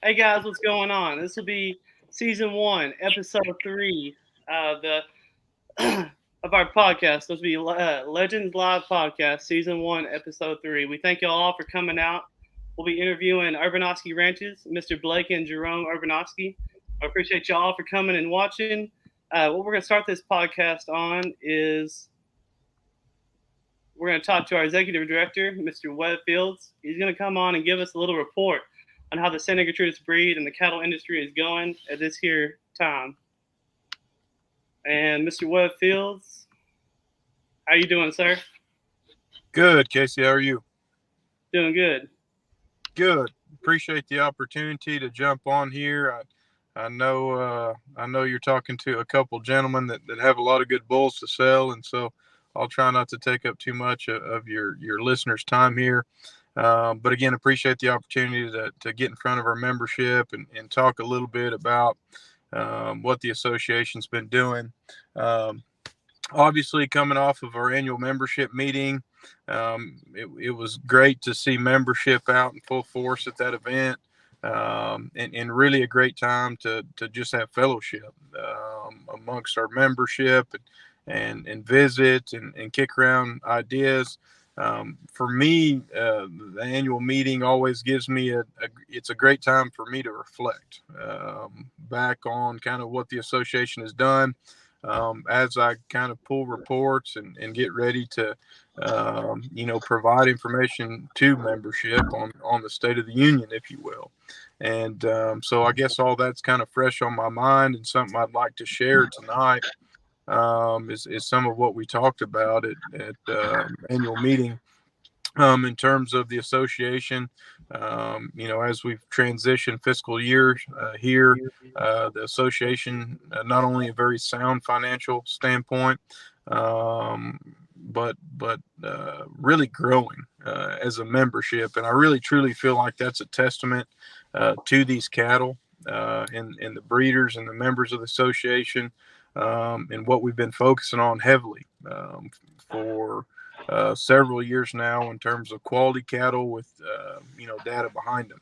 Hey guys, what's going on? This will be season 1, episode 3, the of our podcast. This will be Legends Live podcast, season 1, episode 3. We thank y'all all for coming out. We'll be interviewing Urbanosky Ranches, Mr. Blake and Jerome Urbanosky. I appreciate y'all for coming and watching. What we're going to start this podcast on is we're going to talk to our executive director, Mr. Webb Fields. He's going to come on and give us a little report on how the Santa Gertrudis breed and the cattle industry is going at this here time. And Mr. Webb Fields, how you doing, sir? Good, Casey. How are you? Doing good. Good. Appreciate the opportunity to jump on here. I know you're talking to a couple gentlemen that have a lot of good bulls to sell, and so I'll try not to take up too much of your listeners' time here. But again, appreciate the opportunity to get in front of our membership and talk a little bit about what the association's been doing. Obviously, coming off of our annual membership meeting, it was great to see membership out in full force at that event, and really a great time to just have fellowship amongst our membership and visit and kick around ideas. For me, the annual meeting always gives me it's a great time for me to reflect back on kind of what the association has done. As I kind of pull reports and get ready to, provide information to membership on the State of the Union, if you will. And so I guess all that's kind of fresh on my mind, and something I'd like to share tonight is some of what we talked about at annual meeting. In terms of the association, as we've transitioned fiscal years here, the association, not only a very sound financial standpoint, but really growing as a membership. And I really truly feel like that's a testament to these cattle and the breeders and the members of the association, and what we've been focusing on heavily for several years now in terms of quality cattle with data behind them.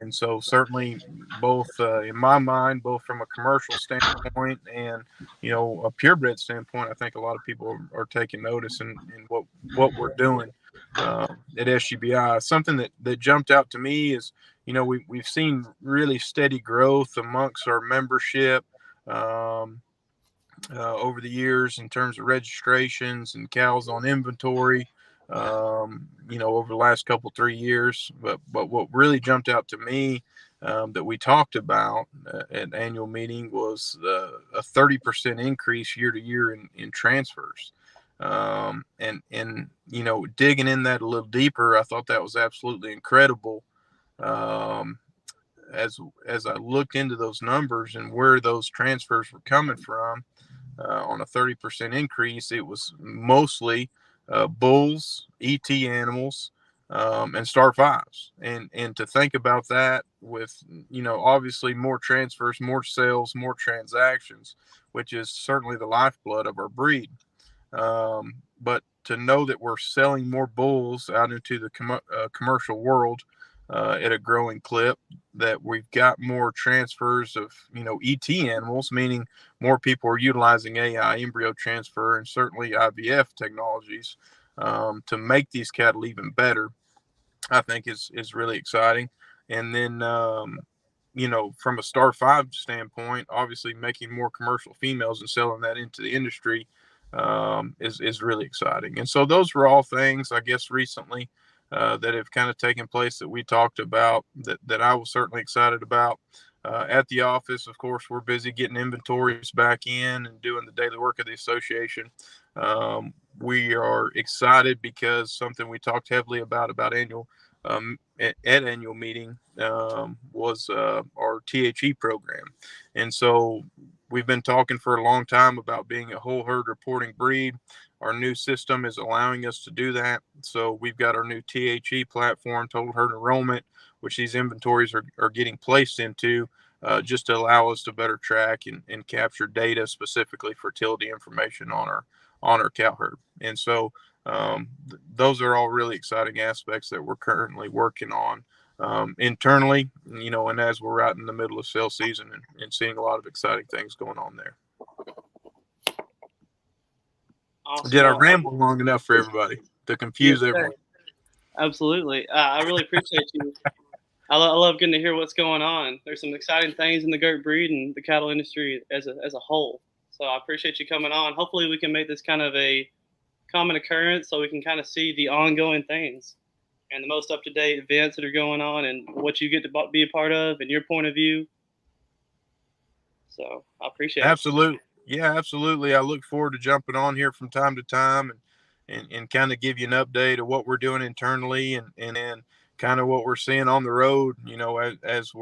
And so certainly both in my mind, both from a commercial standpoint and a purebred standpoint, I think a lot of people are taking notice in what we're doing at SGBI. Something that jumped out to me is we've seen really steady growth amongst our membership over the years in terms of registrations and cows on inventory, over the last 3 years. But what really jumped out to me that we talked about at annual meeting was a 30% increase year to year in transfers. And digging in that a little deeper, I thought that was absolutely incredible. As I looked into those numbers and where those transfers were coming from, on a 30% increase, it was mostly bulls, ET animals, and star fives. And to think about that with, obviously more transfers, more sales, more transactions, which is certainly the lifeblood of our breed. But to know that we're selling more bulls out into the commercial world at a growing clip, that we've got more transfers of ET animals, meaning more people are utilizing AI embryo transfer and certainly IVF technologies to make these cattle even better, I think is really exciting. And then from a star five standpoint, obviously making more commercial females and selling that into the industry is really exciting. And so those were all things, I guess, recently that have kind of taken place that we talked about that I was certainly excited about. At the office, of course, we're busy getting inventories back in and doing the daily work of the association. We are excited because something we talked heavily about annual at annual meeting was our THE program. And so we've been talking for a long time about being a whole herd reporting breed. Our new system is allowing us to do that. So we've got our new THE platform, total herd enrollment, which these inventories are getting placed into just to allow us to better track and capture data specifically fertility information on our cow herd. And so those are all really exciting aspects that we're currently working on internally, and as we're right in the middle of sales season and seeing a lot of exciting things going on there. Awesome. Did I ramble long enough for everybody to confuse Yes, everyone? absolutely. I really appreciate you. I love getting to hear what's going on. There's some exciting things in the goat breed and the cattle industry as a whole. So I appreciate you coming on. Hopefully we can make this kind of a common occurrence so we can kind of see the ongoing things and the most up-to-date events that are going on and what you get to be a part of and your point of view. So I appreciate it. Absolutely. Yeah, absolutely. I look forward to jumping on here from time to time and kind of give you an update of what we're doing internally and then kind of what we're seeing on the road. As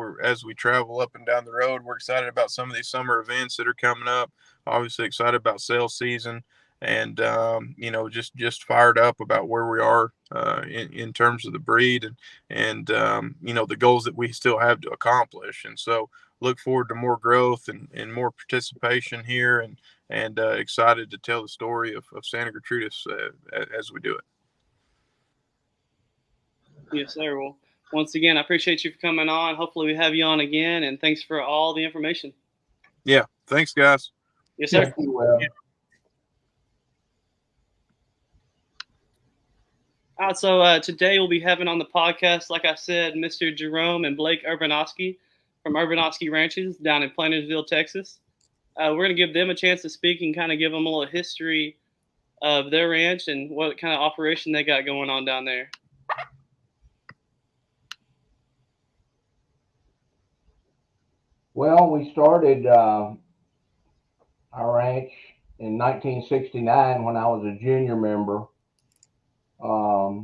we travel up and down the road, we're excited about some of these summer events that are coming up. Obviously excited about sales season and just fired up about where we are in terms of the breed and the goals that we still have to accomplish. And so look forward to more growth and more participation here and excited to tell the story of Santa Gertrudis as we do it. Yes, sir. Well, once again, I appreciate you for coming on. Hopefully we have you on again, and thanks for all the information. Yeah. Thanks, guys. Yes, sir. Thank you, Will. So today we'll be having on the podcast, like I said, Mr. Jerome and Blake Urbanosky from Urbanosky Ranches down in Plantersville, Texas. We're going to give them a chance to speak and kind of give them a little history of their ranch and what kind of operation they got going on down there. Well, we started our ranch in 1969 when I was a junior member. I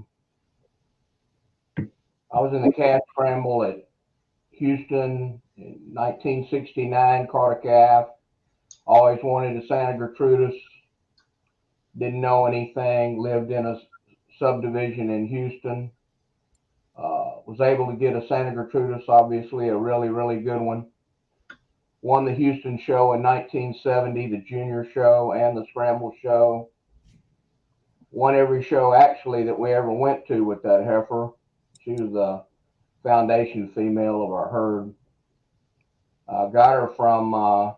was in the calf scramble at Houston in 1969, caught a calf. Always wanted a Santa Gertrudis. Didn't know anything. Lived in a subdivision in Houston. Was able to get a Santa Gertrudis, obviously a really, really good one. Won the Houston show in 1970, the junior show and the scramble show. Won every show actually that we ever went to with that heifer. She was the foundation female of our herd. Got her from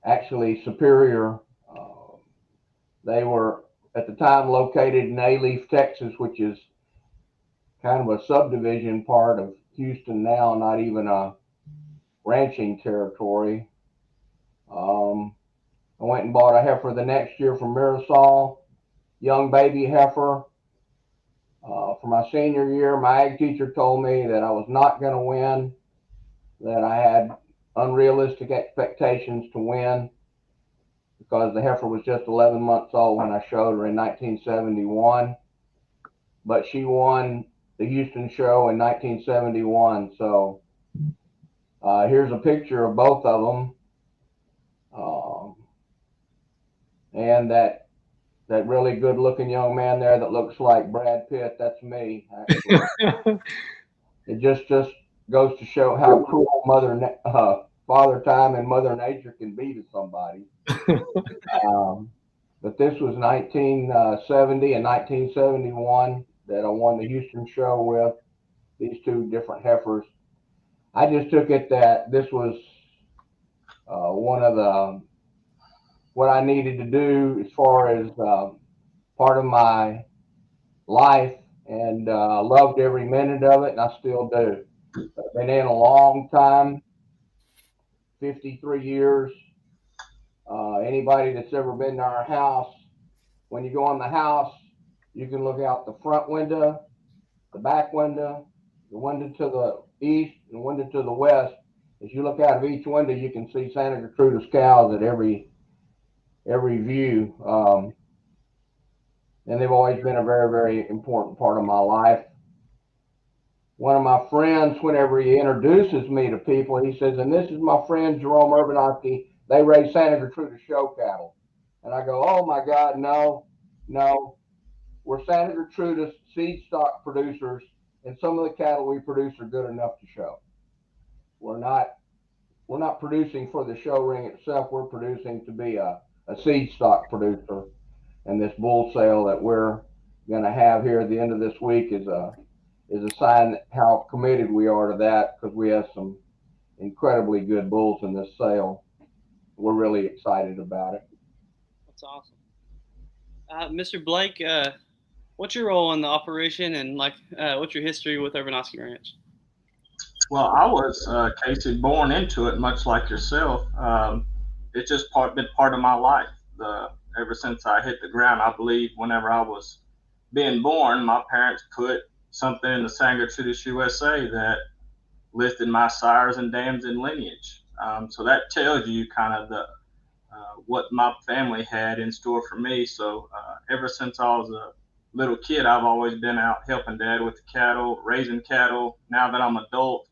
actually Superior. They were at the time located in Alief, Texas, which is kind of a subdivision part of Houston now, not even a ranching territory. I went and bought a heifer the next year from Mirasol, young baby heifer. For my senior year, my ag teacher told me that I was not going to win, that I had unrealistic expectations to win because the heifer was just 11 months old when I showed her in 1971. But she won the Houston show in 1971. So here's a picture of both of them. And that really good looking young man there that looks like Brad Pitt, that's me, actually. It just goes to show how cruel Father Time and Mother Nature can be to somebody. But this was 1970 and 1971 that I won the Houston show with these two different heifers. I just took it that this was one of what I needed to do as far as part of my life, and loved every minute of it, and I still do. I've been in a long time, 53 years. Anybody that's ever been to our house, when you go in the house, you can look out the front window, the back window, the window to the east, and the window to the west. As you look out of each window, you can see Santa Gertrudis cows at every view. And they've always been a very, very important part of my life. One of my friends, whenever he introduces me to people, he says, and this is my friend Jerome Urbanosky. They raise Santa Gertrudis show cattle. And I go, oh my God, no. We're Santa Gertrudis seed stock producers, and some of the cattle we produce are good enough to show. We're not producing for the show ring itself. We're producing to be a seed stock producer. And this bull sale that we're going to have here at the end of this week is a sign how committed we are to that, because we have some incredibly good bulls in this sale. We're really excited about it. That's awesome. Mr. Blake, what's your role in the operation, and what's your history with Urbanosky Ranch? Well, I was Casey, born into it, much like yourself. It's just been part of my life. Ever since I hit the ground, I believe whenever I was being born, my parents put something in the Santa Gertrudis USA that listed my sires and dams and lineage. So that tells you kind of what my family had in store for me. So ever since I was a little kid, I've always been out helping Dad with the cattle, raising cattle. Now that I'm adult,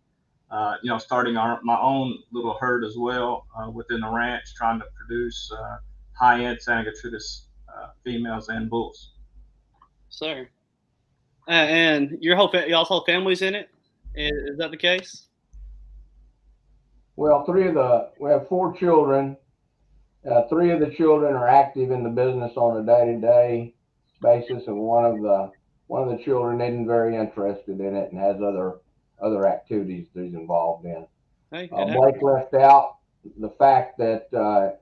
starting my own little herd as well within the ranch, trying to produce high-end Santa Gertrudis females and bulls. Sir, and y'all's whole family's in it. Is that the case? Well, we have 4 children. 3 of the children are active in the business on a day-to-day basis, and one of the children isn't very interested in it and has other activities that he's involved in. Hey, Blake left out the fact that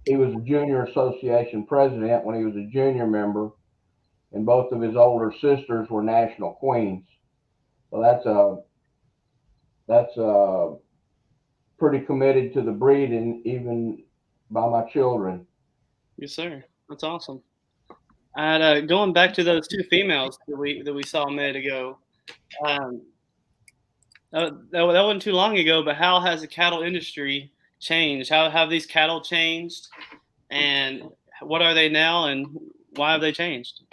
he was a junior association president when he was a junior member, and both of his older sisters were national queens. So that's pretty committed to the breed, and even by my children. Yes, sir. That's awesome. And going back to those 2 females that we saw a minute ago, that wasn't too long ago. But how has the cattle industry changed? How have these cattle changed, and what are they now, and why have they changed?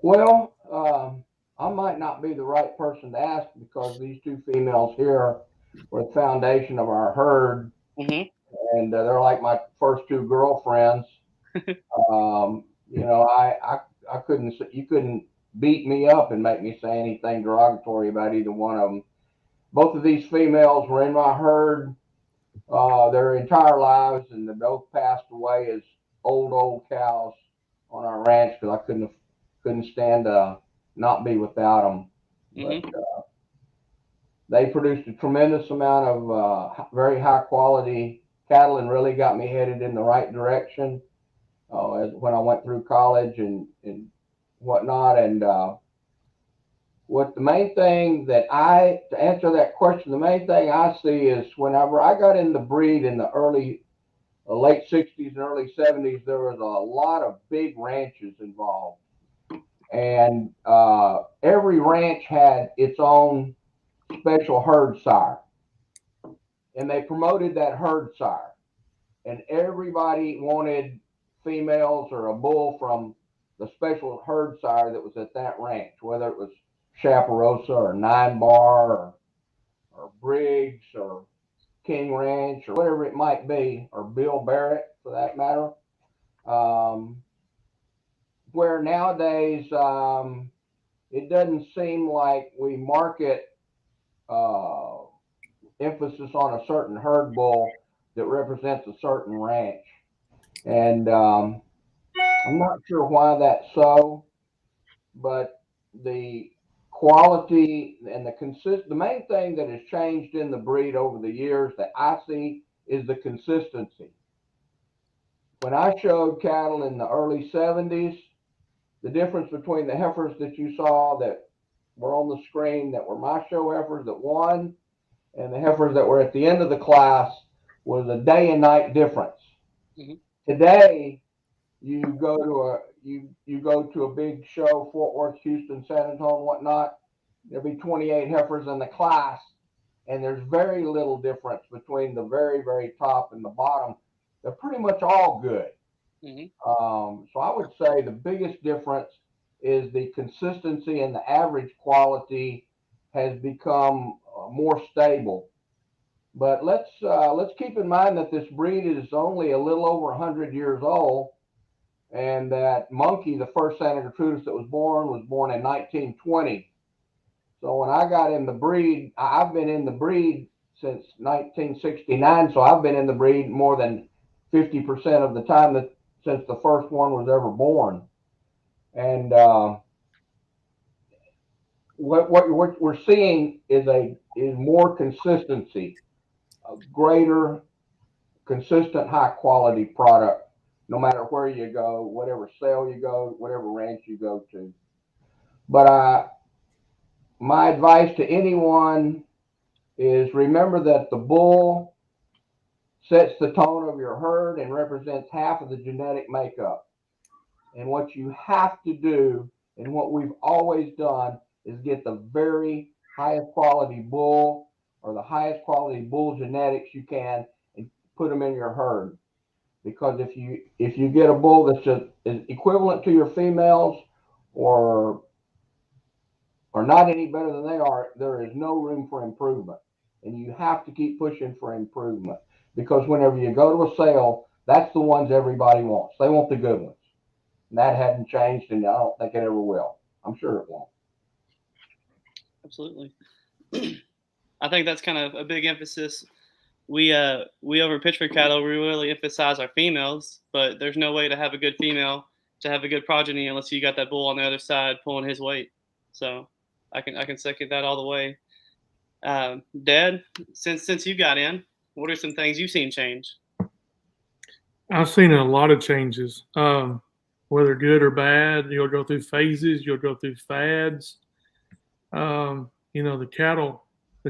Well, I might not be the right person to ask, because these 2 females here were the foundation of our herd, Mm-hmm. and they're like my first 2 girlfriends. I couldn't. You couldn't beat me up and make me say anything derogatory about either one of them. Both of these females were in my herd their entire lives, and they both passed away as old cows on our ranch, because I couldn't stand to not be without them. Mm-hmm. But they produced a tremendous amount of very high quality cattle, and really got me headed in the right direction when I went through college and whatnot. And what the main thing to answer that question, the main thing I see is whenever I got in the breed in the late 60s and early 70s, there was a lot of big ranches involved. And every ranch had its own special herd sire. And they promoted that herd sire. And everybody wanted females or a bull from the special herd sire that was at that ranch, whether it was Chaparosa or 9 Bar or Briggs or King Ranch or whatever it might be, or Bill Barrett for that matter. Where nowadays it doesn't seem like we market emphasis on a certain herd bull that represents a certain ranch. And I'm not sure why that's so, but the quality and the main thing that has changed in the breed over the years that I see is the consistency. When I showed cattle in the early 70s, the difference between the heifers that you saw that were on the screen that were my show heifers that won, and the heifers that were at the end of the class was a day and night difference. Mhm. Today, you go to you go to a big show, Fort Worth, Houston, San Antonio, whatnot. There'll be 28 heifers in the class, and there's very little difference between the very, very top and the bottom. They're pretty much all good. Mhm. So I would say the biggest difference is the consistency and the average quality has become more stable. But let's keep in mind that this breed is only a little over 100 years old, and that Monkey, the first Santa Gertrudis that was born in 1920. So when I got in the breed, I've been in the breed since 1969. So I've been in the breed more than 50% of the time that since the first one was ever born. And what we're seeing is more consistency, a greater, consistent, high quality product, no matter where you go, whatever sale you go, whatever ranch you go to. But my advice to anyone is remember that the bull sets the tone of your herd and represents half of the genetic makeup. And what you have to do, and what we've always done, is get the very highest quality bull or the highest quality bull genetics you can and put them in your herd. Because if you get a bull that's is equivalent to your females or not any better than they are, there is no room for improvement. And you have to keep pushing for improvement because whenever you go to a sale, that's the ones everybody wants. They want the good ones. And that hadn't changed, and I don't think it ever will. I'm sure it won't. Absolutely. I think that's kind of a big emphasis. We over Pittsburgh cattle, we really emphasize our females, but there's no way to have a good female to have a good progeny unless you got that bull on the other side pulling his weight. So I can second that all the way. Dad, since you got in, what are some things you've seen change? I've seen a lot of changes, whether good or bad. You'll go through phases. You'll go through fads. The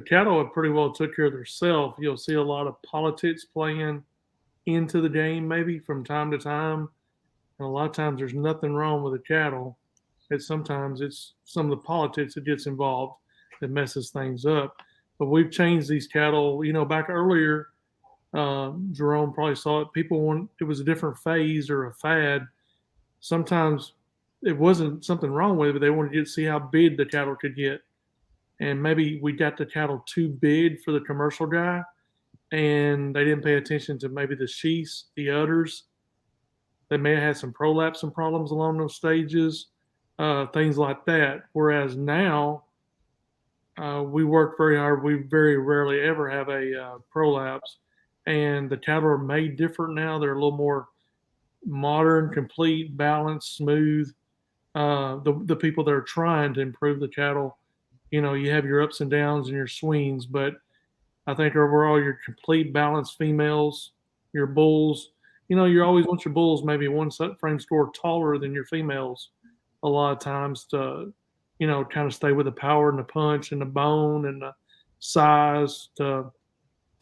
cattle have pretty well took care of themselves. You'll see a lot of politics playing into the game, maybe from time to time. And a lot of times, there's nothing wrong with the cattle. Sometimes it's some of the politics that gets involved that messes things up. But we've changed these cattle. Back earlier, Jerome probably saw it. It was a different phase or a fad. Sometimes it wasn't something wrong with it, but they wanted to see how big the cattle could get. And maybe we got the cattle too big for the commercial guy, and they didn't pay attention to maybe the sheaths, the udders. They may have had some prolapse and problems along those stages, things like that. Whereas now, we work very hard. We very rarely ever have a prolapse, and the cattle are made different now. They're a little more modern, complete, balanced, smooth. The people that are trying to improve the cattle, you have your ups and downs and your swings, but I think overall your complete balanced females, your bulls, you always want your bulls maybe one frame score taller than your females a lot of times to, kind of stay with the power and the punch and the bone and the size to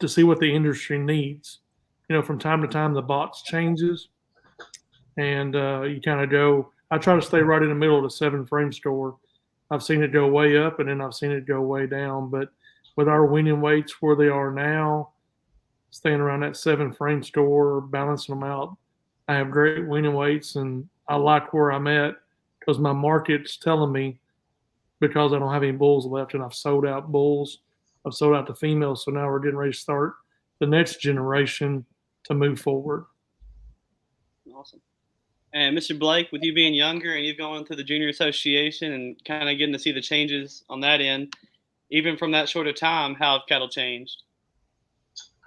see what the industry needs. From time to time the box changes and you kind of go. I try to stay right in the middle of the 7 frame store. I've seen it go way up and then I've seen it go way down. But with our winning weights where they are now, staying around that 7 frame store, balancing them out, I have great winning weights and I like where I'm at because my market's telling me because I don't have any bulls left and I've sold out bulls. I've sold out the females. So now we're getting ready to start the next generation to move forward. Awesome. And Mr. Blake, with you being younger and you've gone to the junior association and kind of getting to see the changes on that end, even from that short of time, how have cattle changed?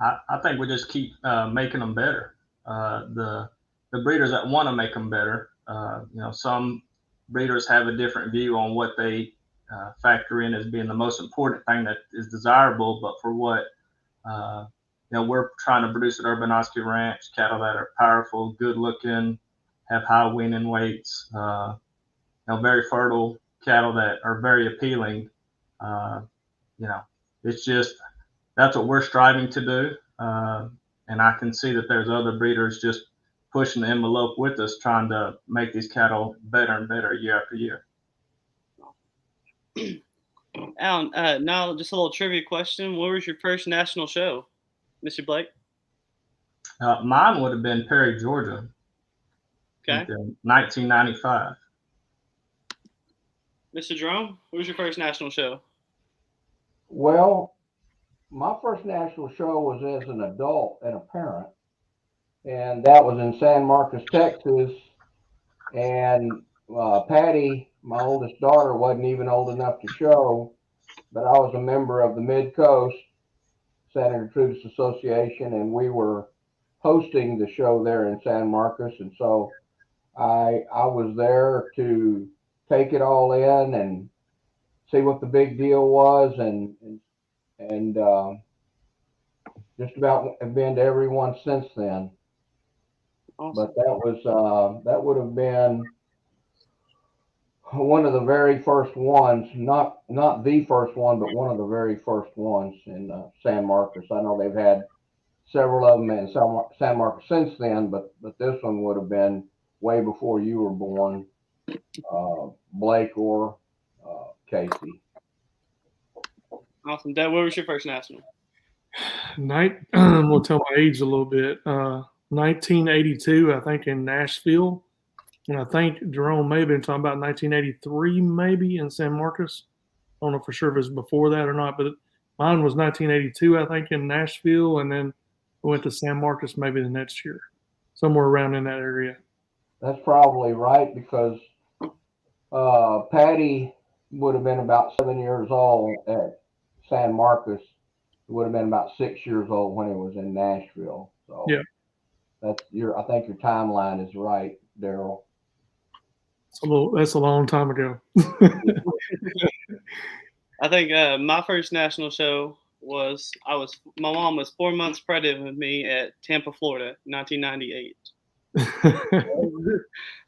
I think we just keep making them better. The breeders that want to make them better, some breeders have a different view on what they factor in as being the most important thing that is desirable. But for what we're trying to produce at Urbanosky Ranch, cattle that are powerful, good looking, have high winning weights, very fertile cattle that are very appealing. It's just that's what we're striving to do. And I can see that there's other breeders just pushing the envelope with us, trying to make these cattle better and better year after year. Alan, now just a little trivia question. What was your first national show, Mr. Blake? Mine would have been Perry, Georgia. Okay. In 1995. Mr. Jerome, what was your first national show? Well, my first national show was as an adult and a parent, and that was in San Marcos, Texas. And Patty, my oldest daughter, wasn't even old enough to show, but I was a member of the Mid Coast Santa Gertrudis Association, and we were hosting the show there in San Marcos, and so I was there to take it all in and see what the big deal was, and just about have been to every one since then. Awesome. But that would have been one of the very first ones, not the first one, but one of the very first ones in San Marcos. I know they've had several of them in San Marcos since then, but this one would have been way before you were born, Blake or Casey. Awesome. Dad, what was your first national? We'll tell my age a little bit. 1982, I think, in Nashville. And I think Jerome may have been talking about 1983, maybe in San Marcos. I don't know for sure if it was before that or not, but mine was 1982, I think, in Nashville. And then we went to San Marcos maybe the next year, somewhere around in that area. That's probably right, because Patty would have been about 7 years old at San Marcos. He would have been about 6 years old when he was in Nashville. So yeah, I think your timeline is right, Daryl. That's a long time ago. I think my first national show was my mom was 4 months pregnant with me at Tampa, Florida, 1998. I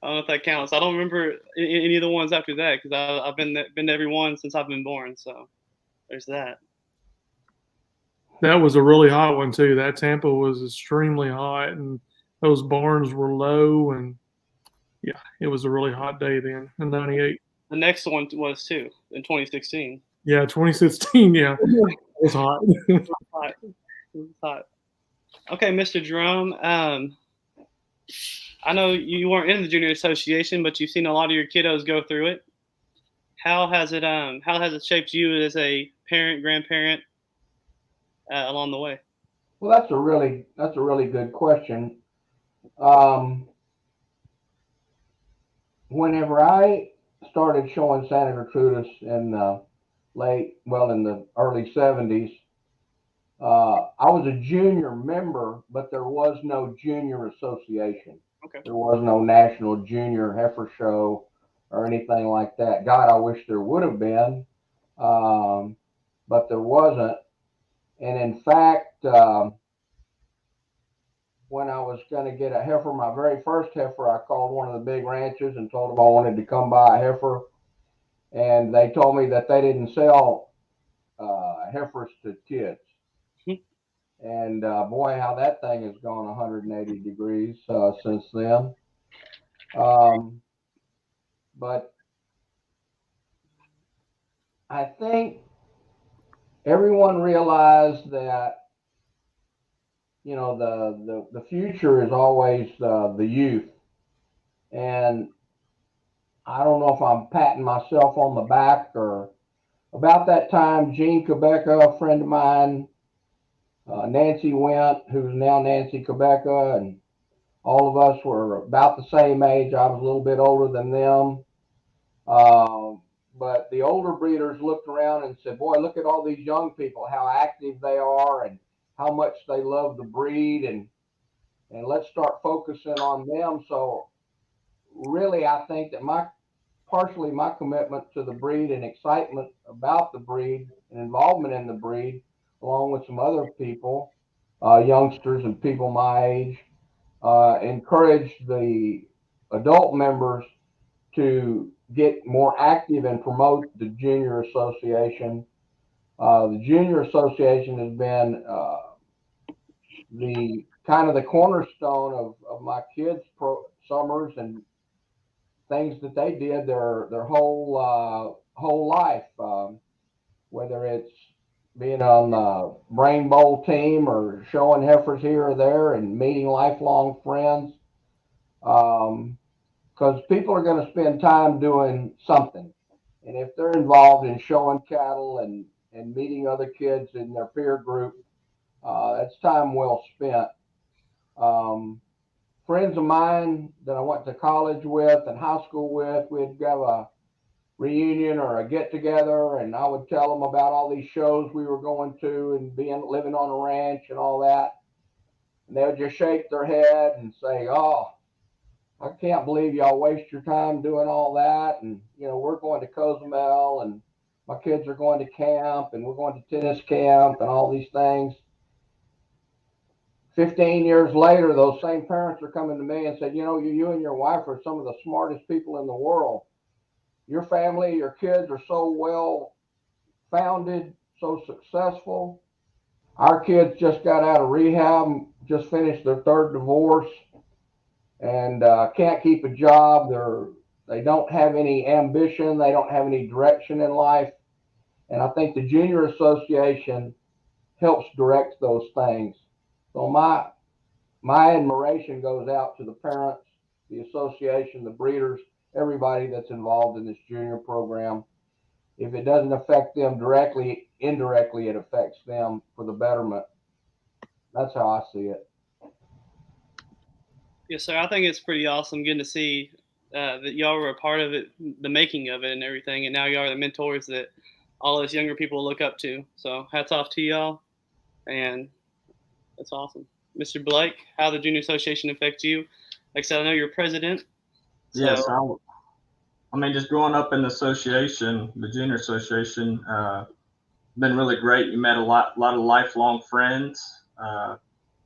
don't know if that counts. I don't remember any of the ones after that because I've been to every one since I've been born. So there's that. That was a really hot one too. That Tampa was extremely hot, and those barns were low, and yeah, it was a really hot day then in '98. The next one was too in 2016. Yeah, 2016. Yeah, it was hot. It was hot. Okay, Mr. Jerome. I know you weren't in the junior association, but you've seen a lot of your kiddos go through it. How has it shaped you as a parent, grandparent along the way? Well, that's a really good question. Whenever I started showing Santa Gertrudis in the early 70s, I was a junior member, but there was no junior association. Okay. There was no national junior heifer show or anything like that. God, I wish there would have been, but there wasn't. And in fact, when I was going to get a heifer, my very first heifer, I called one of the big ranchers and told them I wanted to come buy a heifer. And they told me that they didn't sell heifers to kids. And boy, how that thing has gone 180 degrees since then. But I think everyone realized that, you know, the future is always the youth. And I don't know if I'm patting myself on the back, or about that time, Jean Quebeca, a friend of mine, Nancy Went, who's now Nancy Quebeca, and all of us were about the same age. I was a little bit older than them. But the older breeders looked around and said, boy, look at all these young people, how active they are and how much they love the breed, and let's start focusing on them. So really, I think that partially my commitment to the breed and excitement about the breed and involvement in the breed, along with some other people, youngsters and people my age, encouraged the adult members to get more active and promote the junior association. The junior association has been the kind of the cornerstone of my kids' summers and things that they did their whole life, whether it's being on the Brain Bowl team or showing heifers here or there and meeting lifelong friends. Because people are going to spend time doing something. And if they're involved in showing cattle and meeting other kids in their peer group, that's time well spent. Friends of mine that I went to college with and high school with, we'd have a reunion or a get together, and I would tell them about all these shows we were going to and living on a ranch and all that. And they would just shake their head and say, "Oh, I can't believe y'all waste your time doing all that." And, we're going to Cozumel and my kids are going to camp and we're going to tennis camp and all these things. 15 years later, those same parents are coming to me and said, you and your wife are some of the smartest people in the world. Your family, your kids are so well founded, so successful. Our kids just got out of rehab, just finished their third divorce, and can't keep a job. They don't have any ambition. They don't have any direction in life. And I think the Junior Association helps direct those things. So my admiration goes out to the parents, the association, the breeders, everybody that's involved in this junior program. If it doesn't affect them directly, indirectly, it affects them for the betterment. That's how I see it. Yes, sir. I think it's pretty awesome getting to see that y'all were a part of it, the making of it and everything, and now y'all are the mentors that all those younger people look up to. So hats off to y'all, and that's awesome. Mr. Blake, how the Junior Association affects you? Like I said, I know you're president. So. Yes, I mean, just growing up in the association, the Junior Association, been really great. You met a lot of lifelong friends.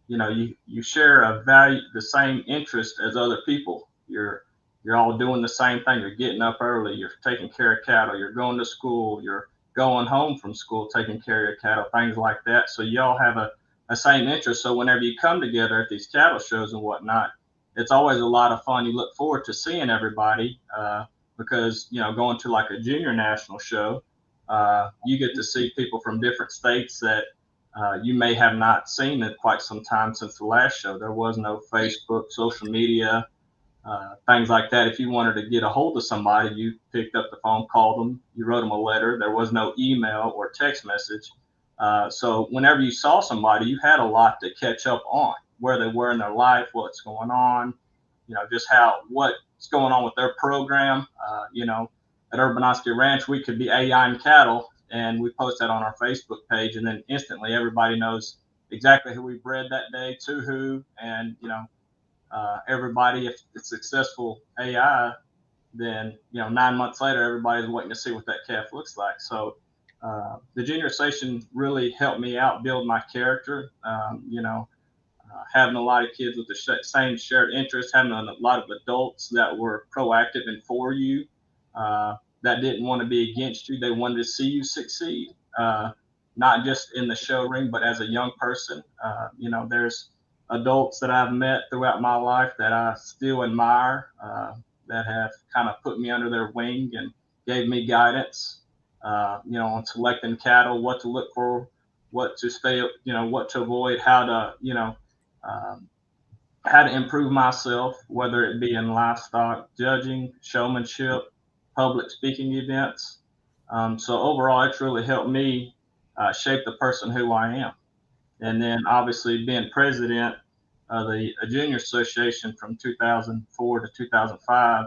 You share the same interest as other people. You're all doing the same thing. You're getting up early. You're taking care of cattle. You're going to school. You're going home from school, taking care of your cattle, things like that. So you all have a same interest. So whenever you come together at these cattle shows and whatnot, it's always a lot of fun. You look forward to seeing everybody because, going to like a junior national show, you get to see people from different states that you may have not seen in quite some time since the last show. There was no Facebook, social media, things like that. If you wanted to get a hold of somebody, you picked up the phone, called them, you wrote them a letter. There was no email or text message. So whenever you saw somebody, you had a lot to catch up on, where they were in their life, what's going on, just what's going on with their program. At Urbanosky Ranch, we could be AI and cattle, and we post that on our Facebook page, and then instantly everybody knows exactly who we bred that day, to who, and everybody, if it's successful AI, then 9 months later everybody's waiting to see what that calf looks like. So the Junior Station really helped me out build my character. Having a lot of kids with the same shared interests, having a lot of adults that were proactive and for you, that didn't want to be against you. They wanted to see you succeed, not just in the show ring, but as a young person. There's adults that I've met throughout my life that I still admire, that have kind of put me under their wing and gave me guidance, on selecting cattle, what to look for, what to stay, what to avoid, how to improve myself, whether it be in livestock judging, showmanship, public speaking events. So overall, it's really helped me shape the person who I am. And then obviously being president of the Junior Association from 2004 to 2005,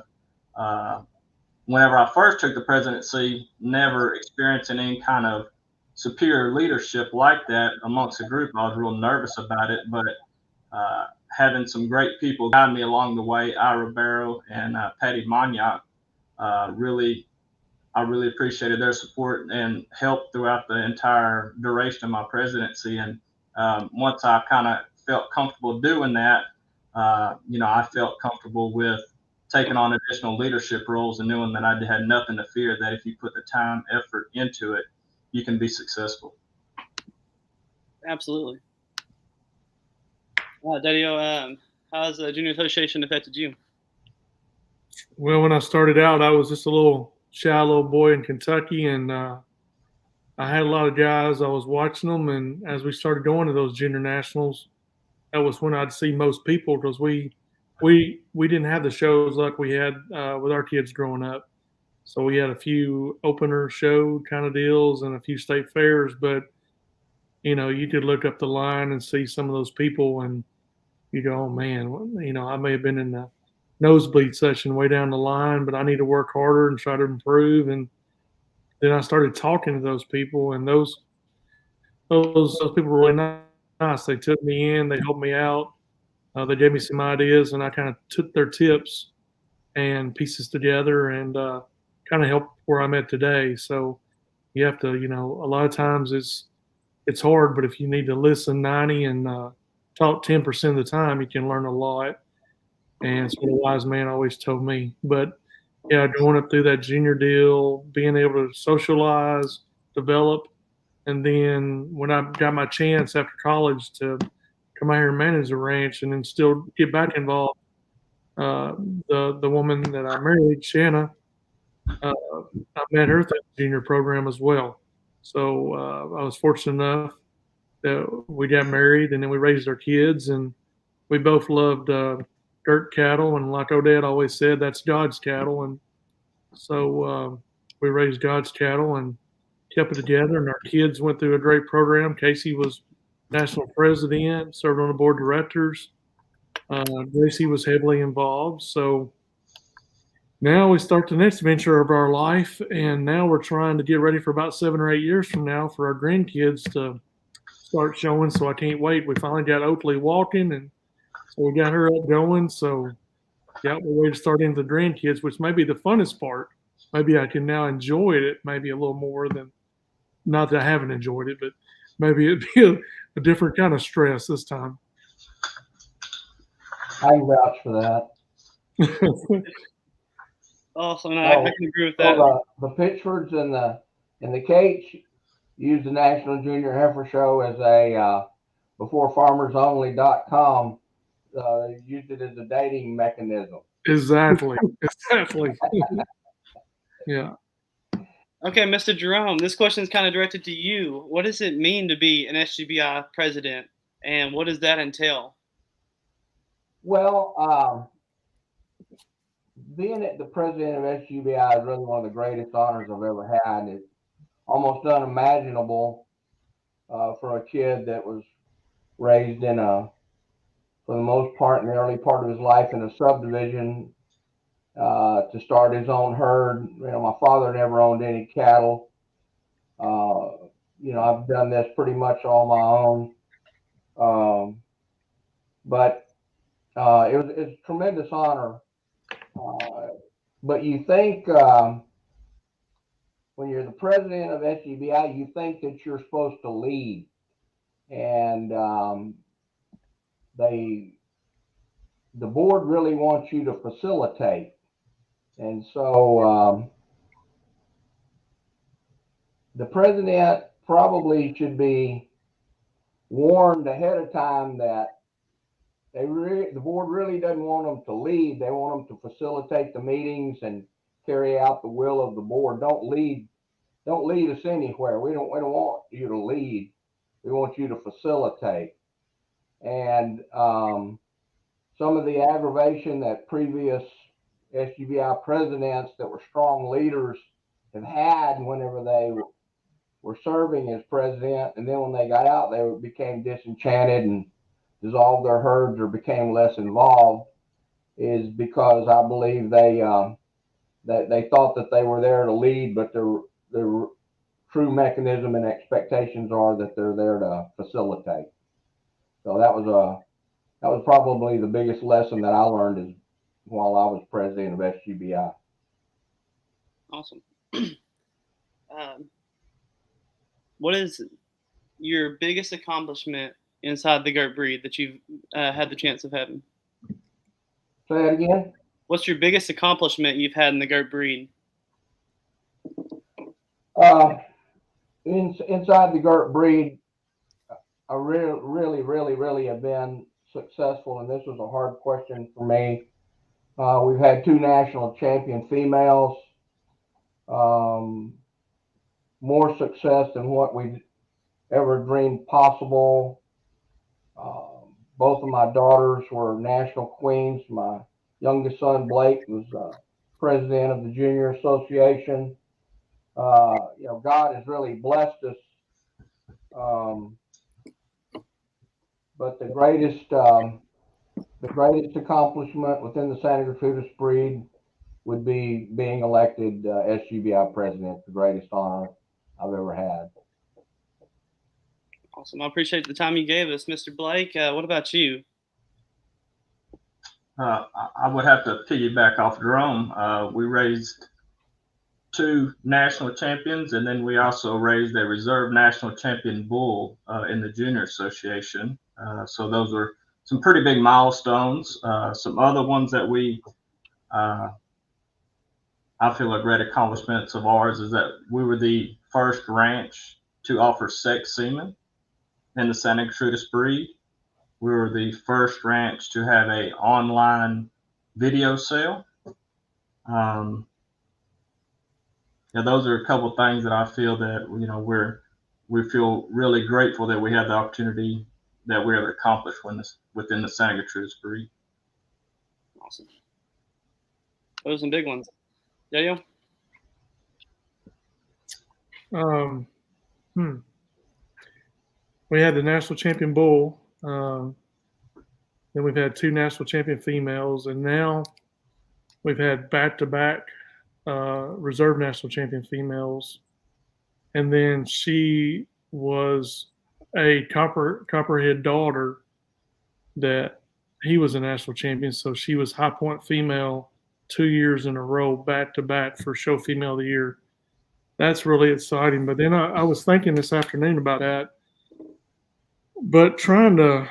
whenever I first took the presidency, never experiencing any kind of superior leadership like that amongst the group, I was real nervous about it. But having some great people guide me along the way, Ira Barrow and Patty Monyac, I really appreciated their support and help throughout the entire duration of my presidency. And once I kind of felt comfortable doing that, I felt comfortable with taking on additional leadership roles and knowing that I had nothing to fear, that if you put the time, effort into it, you can be successful. Absolutely. Daddy-O, how's the Junior Association affected you? Well, when I started out, I was just a little shy little boy in Kentucky, and I had a lot of guys. I was watching them, and as we started going to those junior nationals, that was when I'd see most people because we didn't have the shows like we had with our kids growing up. So we had a few opener show kind of deals and a few state fairs, but you could look up the line and see some of those people, and you go, oh man, I may have been in the nosebleed section way down the line, but I need to work harder and try to improve. And then I started talking to those people, and those people were really nice. They took me in, they helped me out, they gave me some ideas, and I kind of took their tips and pieces together, and kind of helped where I'm at today. So you have to, a lot of times it's hard, but if you need to listen 90 and talk 10% of the time, you can learn a lot. And it's what a wise man always told me. But yeah, going up through that junior deal, being able to socialize, develop, and then when I got my chance after college to come out here and manage the ranch and then still get back involved, uh, the woman that I married, Shanna, I met her through the junior program as well. So I was fortunate enough that we got married and then we raised our kids, and we both loved dirt cattle, and like Odette always said, that's God's cattle. And so we raised God's cattle and kept it together, and our kids went through a great program. Casey was national president, served on the board of directors. Gracie was heavily involved. So now we start the next venture of our life, and now we're trying to get ready for about 7 or 8 years from now for our grandkids to start showing. So I can't wait. We finally got Oakley walking, and so we got her up going. So yeah, we're ready to start into the grandkids, which may be the funnest part. Maybe I can now enjoy it maybe a little more than, not that I haven't enjoyed it, but maybe it'd be a different kind of stress this time. I can vouch for that. Awesome. I can agree with that. Well, the Pitchfords and the Cates used the National Junior Heifer Show as a before FarmersOnly.com used it as a dating mechanism. Exactly. Yeah. Okay, Mr. Jerome, this question is kind of directed to you. What does it mean to be an SGBI president, and what does that entail? Well, being the president of SGBI is really one of the greatest honors I've ever had. It's almost unimaginable for a kid that was raised for the most part, in the early part of his life, in a subdivision, to start his own herd. My father never owned any cattle. I've done this pretty much all my own. But it's a tremendous honor. But you think when you're the president of SGBI, you think that you're supposed to lead, and the board really wants you to facilitate, and so the president probably should be warned ahead of time that the board really doesn't want them to lead. They want them to facilitate the meetings and carry out the will of the board. Don't lead us anywhere. We don't want you to lead. We want you to facilitate. And some of the aggravation that previous SGBI presidents that were strong leaders have had whenever they were serving as president, and then when they got out, they became disenchanted and dissolved their herds or became less involved, is because I believe they thought that they were there to lead, but their true mechanism and expectations are that they're there to facilitate. So that was probably the biggest lesson that I learned while I was president of SGBI. Awesome. What is your biggest accomplishment inside the goat breed that you've had the chance of having? Say that again? What's your biggest accomplishment you've had in the goat breed? Inside the goat breed, I really have been successful, and this was a hard question for me. We've had 2 national champion females, more success than what we ever dreamed possible. Both of my daughters were national queens. My youngest son, Blake, was president of the Junior Association. God has really blessed us. But the greatest accomplishment within the Santa Gertrudis breed would be being elected SGBI president, the greatest honor I've ever had. Awesome. I appreciate the time you gave us, Mr. Blake. What about you? I would have to piggyback off Jerome. We raised 2 national champions, and then we also raised a reserve national champion bull in the Junior Association. So those were some pretty big milestones. Some other ones that I feel are great accomplishments of ours is that we were the first ranch to offer sex semen in the Santa Gertrudis breed. We were the first ranch to have a online video sale. Those are a couple of things that I feel that we feel really grateful that we had the opportunity that we were able to accomplish within the Santa Gertrudis breed. Awesome. Those are some big ones. Yeah. We had the national champion bull. Then we've had 2 national champion females, and now we've had back-to-back reserve national champion females. And then she was a Copperhead daughter that he was a national champion, so she was High Point female 2 years in a row, back-to-back for Show Female of the Year. That's really exciting. But then I was thinking this afternoon about that. But the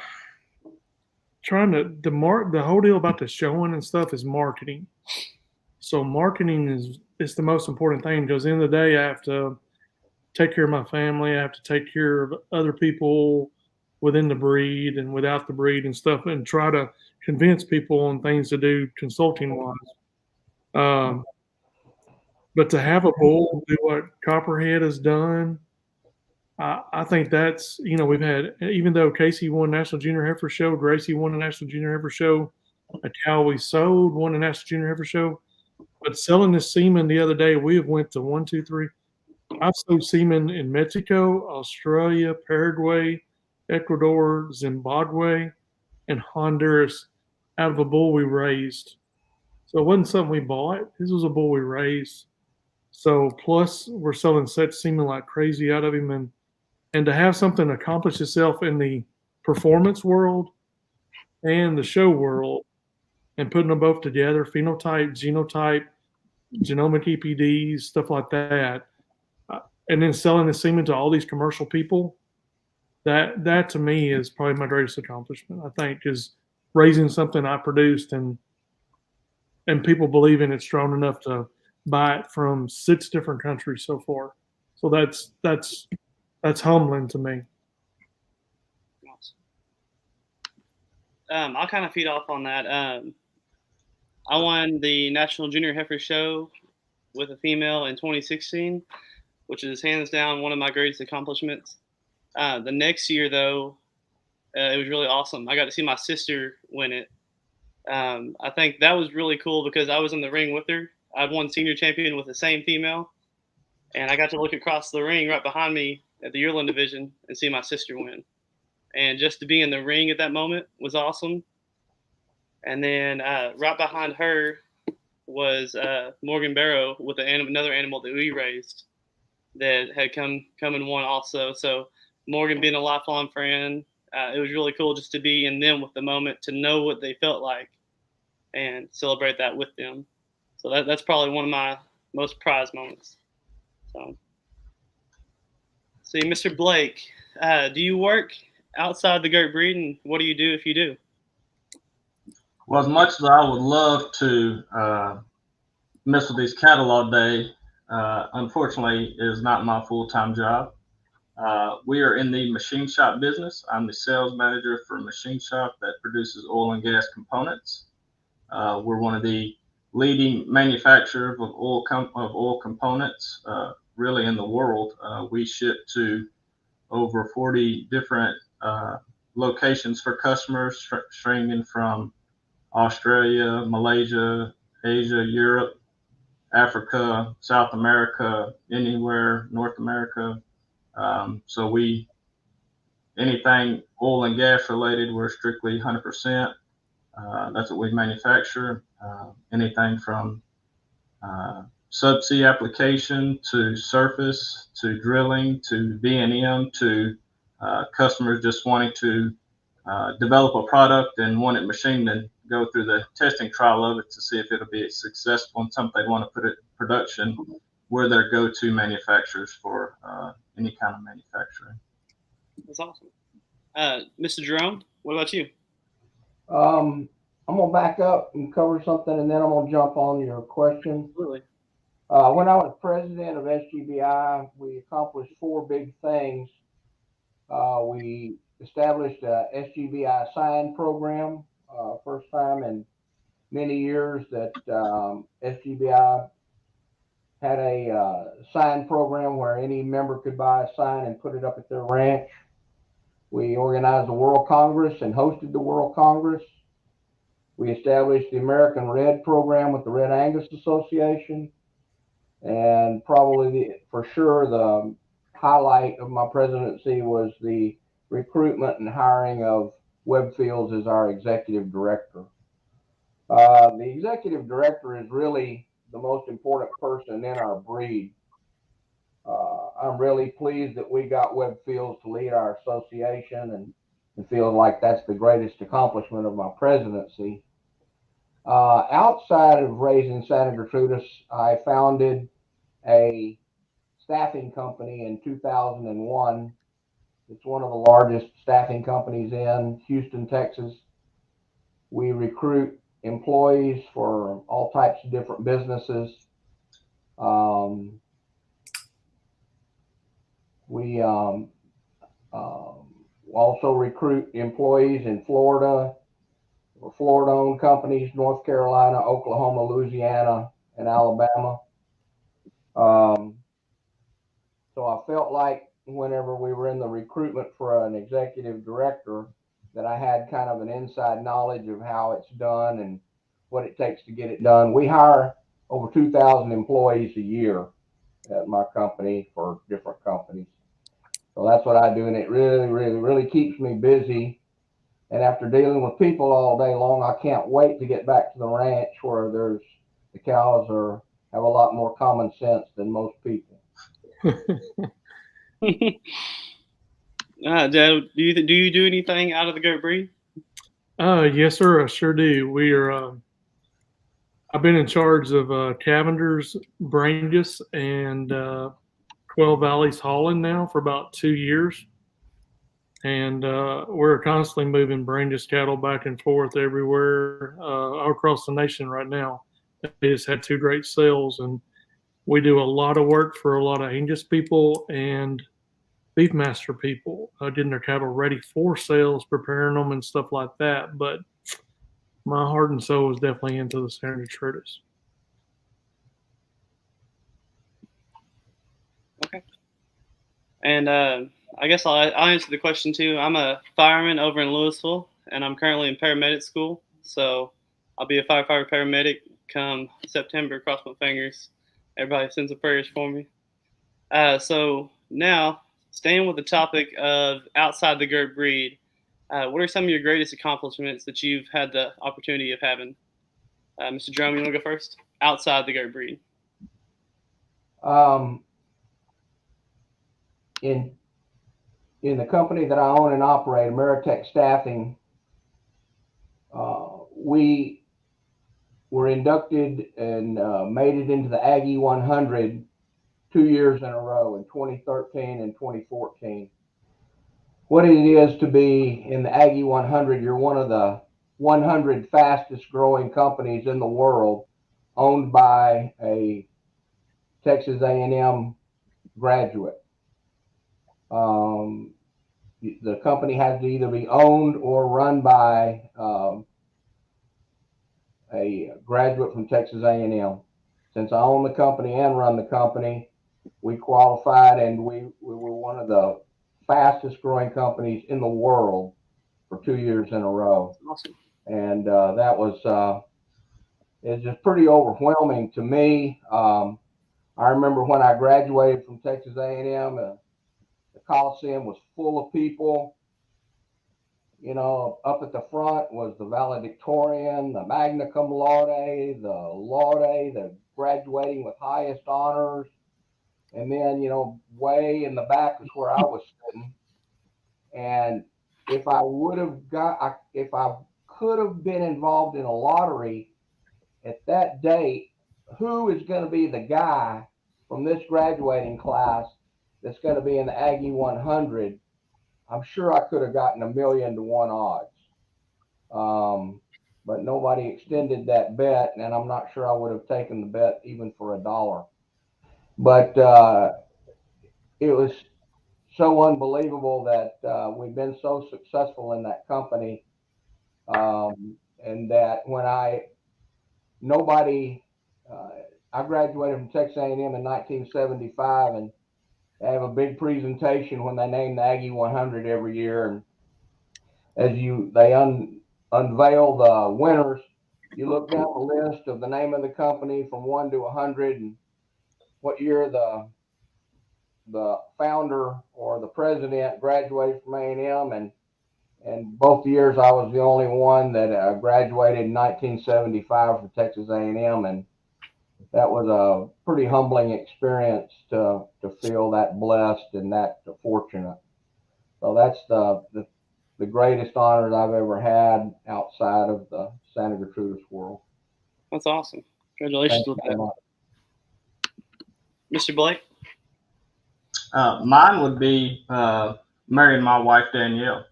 whole deal about the showing and stuff is marketing. So marketing is the most important thing, because in the day I have to take care of my family. I have to take care of other people within the breed and without the breed and stuff, and try to convince people on things to do consulting wise. But to have a bull do what Copperhead has done, I think that's, we've had, even though Casey won National Junior Heifer Show, Gracie won the National Junior Heifer Show, a cow we sold won the National Junior Heifer Show. But selling this semen the other day, we have went to 1, 2, 3. I've sold semen in Mexico, Australia, Paraguay, Ecuador, Zimbabwe, and Honduras out of a bull we raised. So it wasn't something we bought. This was a bull we raised. So plus we're selling such semen like crazy out of him, and to have something accomplish itself in the performance world and the show world, and putting them both together, phenotype, genotype, genomic EPDs, stuff like that, and then selling the semen to all these commercial people, that to me is probably my greatest accomplishment, I think, is raising something I produced and people believing it's strong enough to buy it from 6 different countries so far. So that's humbling to me. I'll kind of feed off on that. I won the National Junior Heifer Show with a female in 2016, which is hands down one of my greatest accomplishments. The next year, though, it was really awesome. I got to see my sister win it. I think that was really cool because I was in the ring with her. I'd won senior champion with the same female, and I got to look across the ring right behind me at the yearling division and see my sister win. And just to be in the ring at that moment was awesome. And then right behind her was Morgan Barrow with another animal that we raised that had come and won also. So Morgan being a lifelong friend, it was really cool just to be in them with the moment, to know what they felt like and celebrate that with them. So that's probably one of my most prized moments. So, see, Mr. Blake, do you work outside the goat breed, and what do you do if you do? Well, as much as I would love to mess with these cattle all day, unfortunately, it is not my full-time job. We are in the machine shop business. I'm the sales manager for a machine shop that produces oil and gas components. We're one of the leading manufacturers of oil components, really in the world. We ship to over 40 different locations for customers, ranging from Australia, Malaysia, Asia, Europe, Africa, South America, anywhere, North America. So anything oil and gas related, we're strictly 100%. That's what we manufacture. Anything from subsea application to surface to drilling to B&M to customers just wanting to develop a product and want it machined and go through the testing trial of it to see if it'll be successful and something they want to put it in production. We're their go-to manufacturers for any kind of manufacturing. That's awesome. Mr. Jerome, what about you? I'm gonna back up and cover something, and then I'm gonna jump on your question. Absolutely. When I was president of SGBI, we accomplished 4 big things. We established a SGBI sign program, first time in many years that SGBI had a sign program where any member could buy a sign and put it up at their ranch. We organized the World Congress and hosted the World Congress. We established the American Red program with the Red Angus Association. And probably for sure the highlight of my presidency was the recruitment and hiring of Webb Fields as our executive director. The executive director is really the most important person in our breed. I'm really pleased that we got Webb Fields to lead our association and feel like that's the greatest accomplishment of my presidency. Outside of raising Santa Gertrudis, I founded a staffing company in 2001. It's one of the largest staffing companies in Houston, Texas. We recruit employees for all types of different businesses. We also recruit employees in Florida, Florida-owned companies, North Carolina, Oklahoma, Louisiana, and Alabama. So I felt like whenever we were in the recruitment for an executive director that I had kind of an inside knowledge of how it's done and what it takes to get it done. We hire over 2,000 employees a year at my company for different companies. So that's what I do, and it really keeps me busy. And after dealing with people all day long, I can't wait to get back to the ranch where the cows have a lot more common sense than most people. Dad, do you do anything out of the goat breed? Yes, sir. I sure do. We are. I've been in charge of Cavender's, Brangus, and 12 Valleys Holland now for about 2 years. And we're constantly moving Brangus cattle back and forth everywhere all across the nation right now. They just had 2 great sales, and we do a lot of work for a lot of Angus people and Beefmaster people, getting their cattle ready for sales, preparing them and stuff like that. But my heart and soul is definitely into the Santa Gertrudis. Okay. And I guess I'll answer the question too. I'm a fireman over in Louisville, and I'm currently in paramedic school. So I'll be a firefighter paramedic come September. Cross my fingers. Everybody sends some prayers for me. So now, staying with the topic of outside the goat breed, what are some of your greatest accomplishments that you've had the opportunity of having? Mr. Jerome, you want to go first? Outside the goat breed. In the company that I own and operate, Ameritech Staffing, we were inducted and made it into the Aggie 100 2 years in a row, in 2013 and 2014. What it is to be in the Aggie 100, you're one of the 100 fastest growing companies in the world, owned by a Texas A&M graduate. The company has to either be owned or run by a graduate from Texas A&M. Since I own the company and run the company, we qualified, and we were one of the fastest growing companies in the world for 2 years in a row. Awesome. And that was it's just pretty overwhelming to me. I remember when I graduated from Texas A&M, the Coliseum was full of people. You know, up at the front was the valedictorian, the magna cum laude, the graduating with highest honors. And then, you know, way in the back is where I was sitting. And if I could have been involved in a lottery at that date, who is going to be the guy from this graduating class that's going to be in the Aggie 100? I'm sure I could have gotten 1,000,000 to 1 odds. But nobody extended that bet, and I'm not sure I would have taken the bet even for $1. But it was so unbelievable that we've been so successful in that company, and that when I graduated from Texas A&M in 1975, and they have a big presentation when they name the Aggie 100 every year, and as they unveil the winners, you look down the list of the name of the company from 1 to 100, and what year the founder or the president graduated from A&M, and both years I was the only one that graduated in 1975 from Texas A&M, and that was a pretty humbling experience to feel that blessed and that fortunate. So that's the greatest honor that I've ever had outside of the Santa Gertrudis world. That's awesome. Congratulations with that. Mr. Blake? Mine would be marrying my wife, Danielle.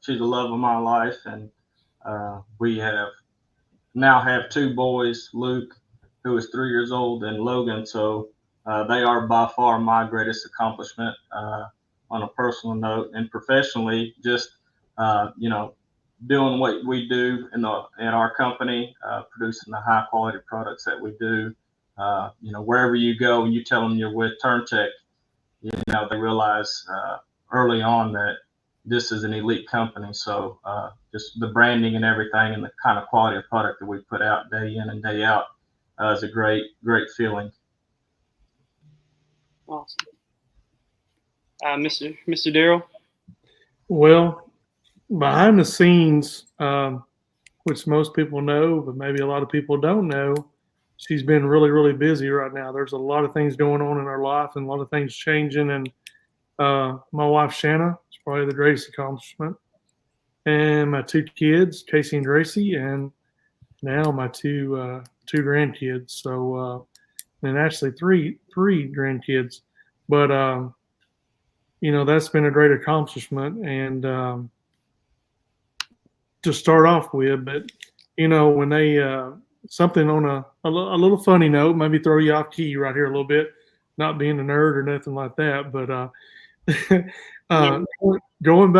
She's the love of my life, and we now have 2 boys, Luke, who is 3 years old, and Logan. So they are by far my greatest accomplishment on a personal note, and professionally, just doing what we do in our company, producing the high quality products that we do. Wherever you go and you tell them you're with TurnTech, they realize early on that this is an elite company. So just the branding and everything, and the kind of quality of product that we put out day in and day out is a great feeling. Awesome. Mr. Darrell? Well, behind the scenes, which most people know, but maybe a lot of people don't know, she's been really, really busy right now. There's a lot of things going on in her life and a lot of things changing. And my wife, Shanna, is probably the greatest accomplishment. And my 2 kids, Casey and Gracie, and now my two grandkids. So, and actually three grandkids. But, that's been a great accomplishment. And to start off with, but, when they something on a little funny note, maybe throw you off key right here a little bit, not being a nerd or nothing like that, but going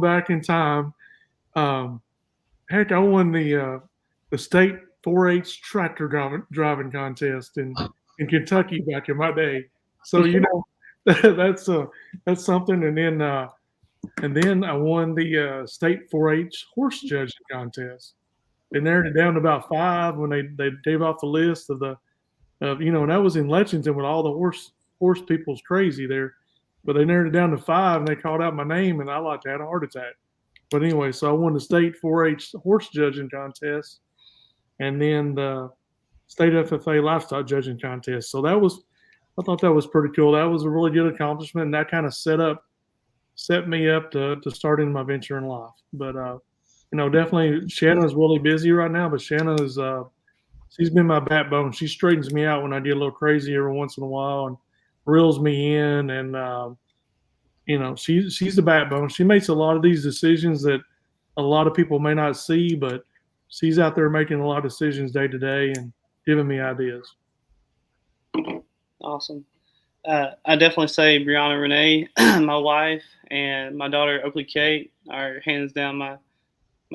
back in time, heck, I won the state 4-H tractor driving contest in Kentucky back in my day. So that's something. And then I won the state 4-H horse judging contest. They narrowed it down to about 5 when they gave off the list and that was in Lexington with all the horse people's crazy there. But they narrowed it down to 5 and they called out my name, and I had a heart attack. But anyway, so I won the state 4-H horse judging contest and then the state FFA livestock judging contest. So I thought that was pretty cool. That was a really good accomplishment, and that kind of set me up to start in my venture in life. But definitely Shanna's really busy right now, but Shanna's she's been my backbone. She straightens me out when I get a little crazy every once in a while and reels me in, and she's the backbone. She makes a lot of these decisions that a lot of people may not see, but she's out there making a lot of decisions day to day and giving me ideas. Awesome. I definitely say Brianna Renee, my wife, and my daughter Oakley Kate are hands down my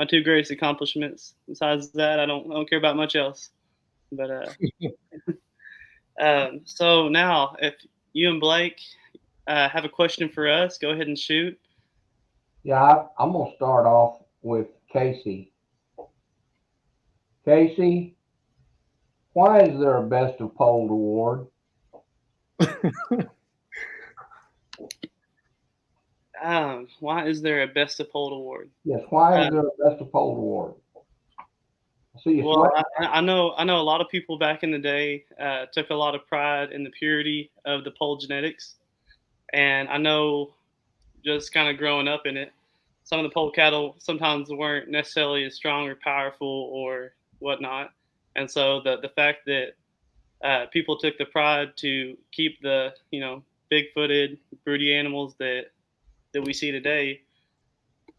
two greatest accomplishments. Besides that, I don't care about much else. But so now, if you and Blake have a question for us, go ahead and shoot. Yeah, I'm going to start off with Casey. Casey, why is there a best of polled award? Why is there a Best of Polled award? Yes, why Uh, is there a best of polled award? I see you well, sweating. I know a lot of people back in the day took a lot of pride in the purity of the polled genetics, and I know just kind of growing up in it, some of the polled cattle sometimes weren't necessarily as strong or powerful or whatnot, and so the fact that people took the pride to keep the big-footed, broody animals that we see today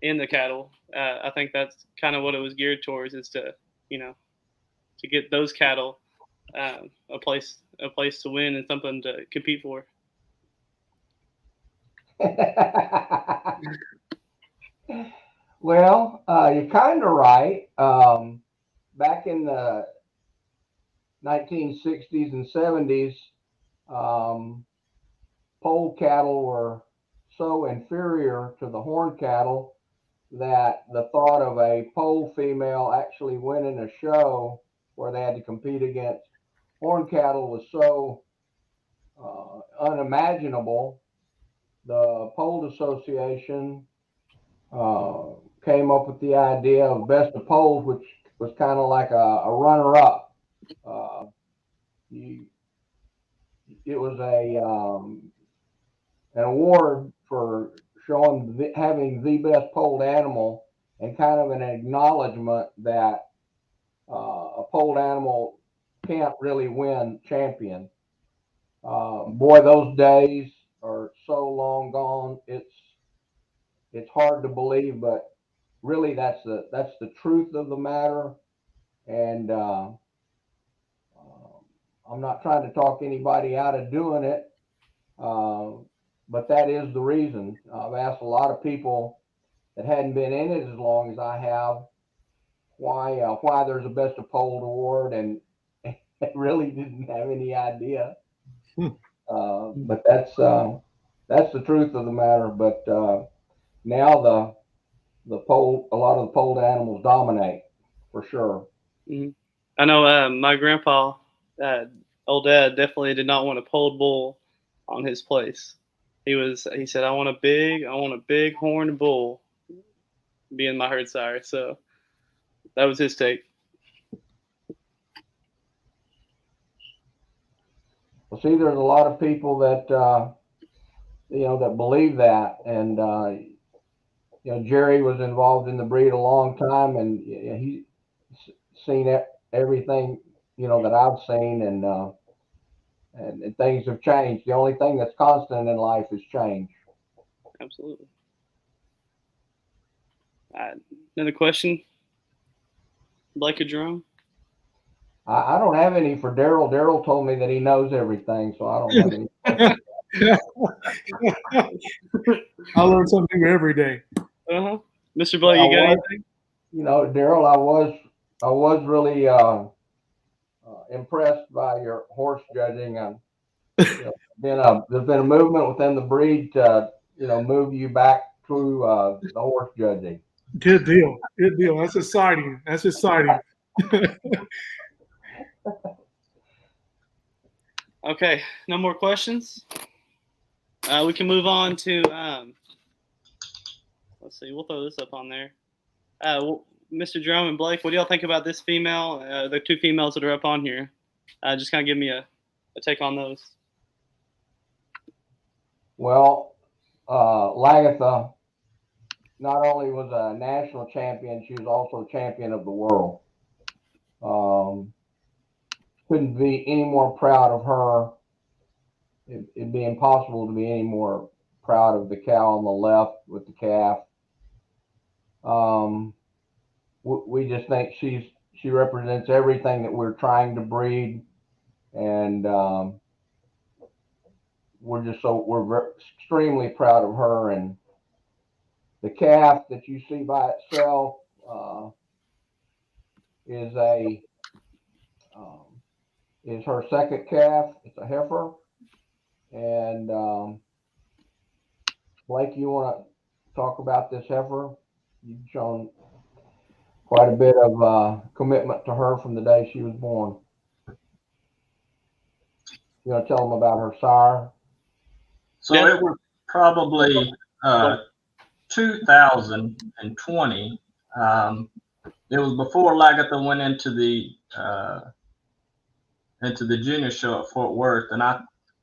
in the cattle. I think that's kind of what it was geared towards, is to you know to get those cattle a place to win and something to compete for. Well, you're kind of right. Back in the 1960s and 70s, um, pole cattle were so inferior to the horn cattle that the thought of a pole female actually winning a show where they had to compete against horn cattle was so unimaginable. The Pole Association uh, came up with the idea of best of poles, which was kind of like a runner-up. Uh, you, it was an award for having the best polled animal, and kind of an acknowledgement that a polled animal can't really win champion. Boy, those days are so long gone. It's hard to believe, but really that's the truth of the matter. And I'm not trying to talk anybody out of doing it, uh, but that is the reason. I've asked a lot of people that hadn't been in it as long as I have why there's a best of polled award, and they really didn't have any idea. But that's the truth of the matter. But now a lot of the polled animals dominate for sure. Mm-hmm. I know my grandpa, uh, old dad, definitely did not want a polled bull on his place. He said, I want a big horned bull being my herd sire. So that was his take. Well, see, there's a lot of people that that believe that, and Jerry was involved in the breed a long time, and he's seen everything that I've seen, and things have changed. The only thing that's constant in life is change. Absolutely. Another question, Blake or Jerome? I don't have any for Daryl. Daryl told me that he knows everything, so I don't have any. I learn something new every day. Uh-huh. Mr. Blake, you got anything? Daryl, I was really impressed by your horse judging. There's been a movement within the breed to move you back to the horse judging. Good deal. Good deal. That's exciting. That's exciting. Okay, no more questions. We can move on to. Let's see. We'll throw this up on there. Mr. Jerome and Blake, what do y'all think about this female? The two females that are up on here. Just kind of give me a take on those. Well, Lagatha not only was a national champion, she was also champion of the world. Couldn't be any more proud of her. It'd be impossible to be any more proud of the cow on the left with the calf. We just think she represents everything that we're trying to breed, and we're extremely proud of her. And the calf that you see by itself is her second calf. It's a heifer. And Blake, you want to talk about this heifer? You've shown quite a bit of commitment to her from the day she was born. You want to tell them about her sire? So it was probably 2020. It was before Lagatha went into the junior show at Fort Worth, and I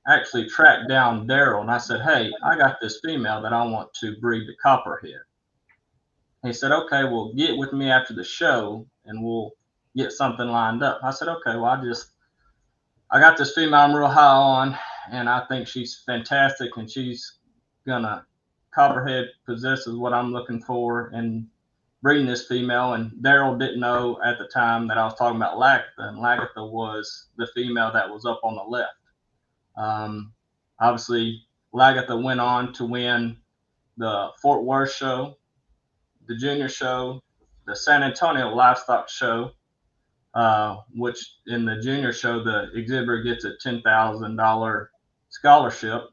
actually tracked down Daryl and I said, "Hey, I got this female that I want to breed to Copperhead." He said, "Okay, well, get with me after the show and we'll get something lined up." I said, "Okay, well, I got this female I'm real high on, and I think she's fantastic, and she's gonna Copperhead possesses what I'm looking for in breeding this female." And Daryl didn't know at the time that I was talking about Lagatha, and Lagatha was the female that was up on the left. Obviously, Lagatha went on to win the Fort Worth show, the junior show, the San Antonio livestock show, which in the junior show, the exhibitor gets a $10,000 scholarship.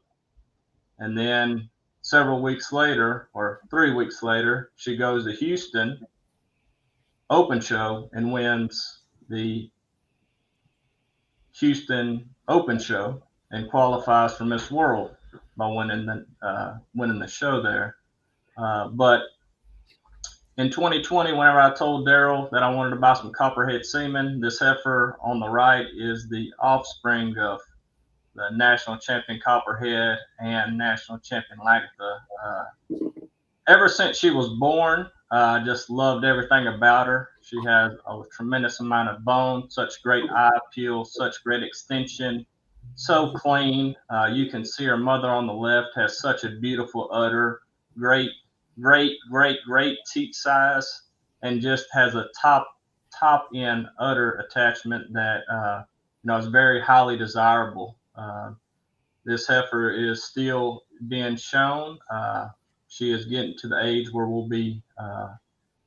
And then several weeks later, or 3 weeks later, she goes to Houston Open Show and wins the Houston Open Show and qualifies for Miss World by winning the show there. But in 2020, whenever I told Daryl that I wanted to buy some Copperhead semen, this heifer on the right is the offspring of the national champion Copperhead and national champion Lagatha. Ever since she was born, I just loved everything about her. She has a tremendous amount of bone, such great eye appeal, such great extension, so clean. You can see her mother on the left has such a beautiful udder, great teat size, and just has a top end udder attachment that is very highly desirable. This heifer is still being shown. She is getting to the age where we'll be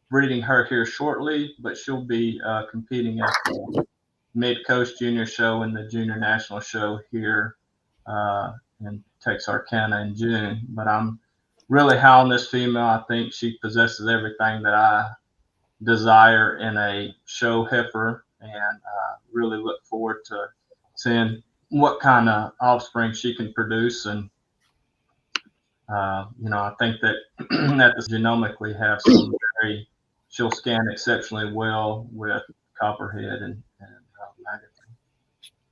breeding her here shortly, but she'll be competing at the Mid-Coast Junior Show and the Junior National Show here in Texarkana in June. But I'm really high on this female. I think she possesses everything that I desire in a show heifer, and really look forward to seeing what kind of offspring she can produce. And I think that that the genomically have some she'll scan exceptionally well with Copperhead and Lagatha.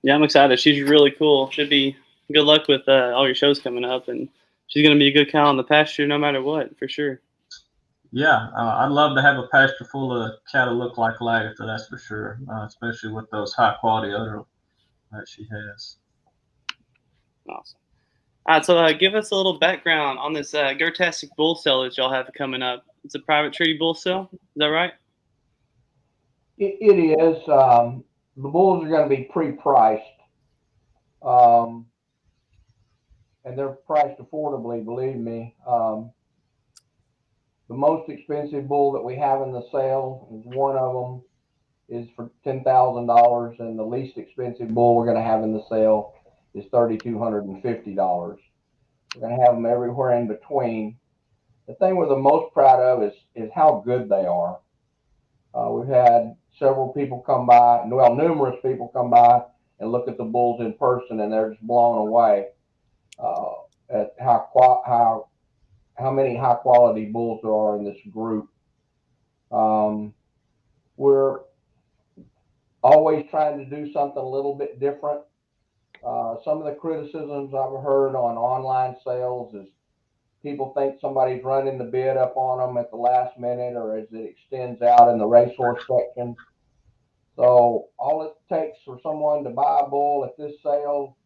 Yeah, I'm excited. She's really cool. Should be good luck with all your shows coming up, and she's gonna be a good cow in the pasture no matter what, for sure. Yeah, I'd love to have a pasture full of cattle look like Lagatha, that's for sure, especially with those high quality udder that she has. Awesome. All right, so give us a little background on this Gertastic bull sale that y'all have coming up. It's a private treaty bull sale. Is that right? It is. The bulls are going to be pre-priced, and they're priced affordably, believe me. The most expensive bull that we have in the sale is one of them is for $10,000, and the least expensive bull we're going to have in the sale is $3,250. We're going to have them everywhere in between. The thing we're the most proud of is how good they are. We've had several people come by, numerous people come by and look at the bulls in person, and they're just blown away at how many high quality bulls there are in this group. We're always trying to do something a little bit different. Some of the criticisms I've heard on online sales is people think somebody's running the bid up on them at the last minute, or as it extends out in the racehorse section. So all it takes for someone to buy a bull at this sale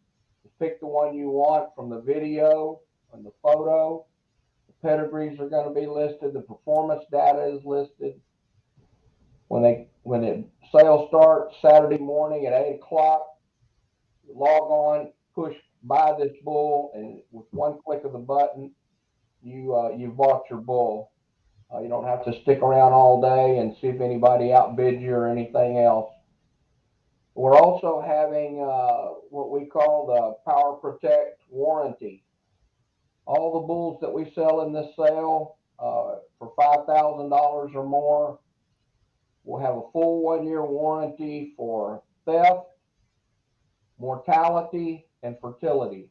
is pick the one you want from the video and the photo. The pedigrees are going to be listed. The performance data is listed. When the sale starts Saturday morning at 8 o'clock, log on, push buy this bull, and with one click of the button, you've bought your bull. You don't have to stick around all day and see if anybody outbids you or anything else. We're also having what we call the Power Protect warranty. All the bulls that we sell in this sale for $5,000 or more will have a full 1-year warranty for theft, mortality, and fertility.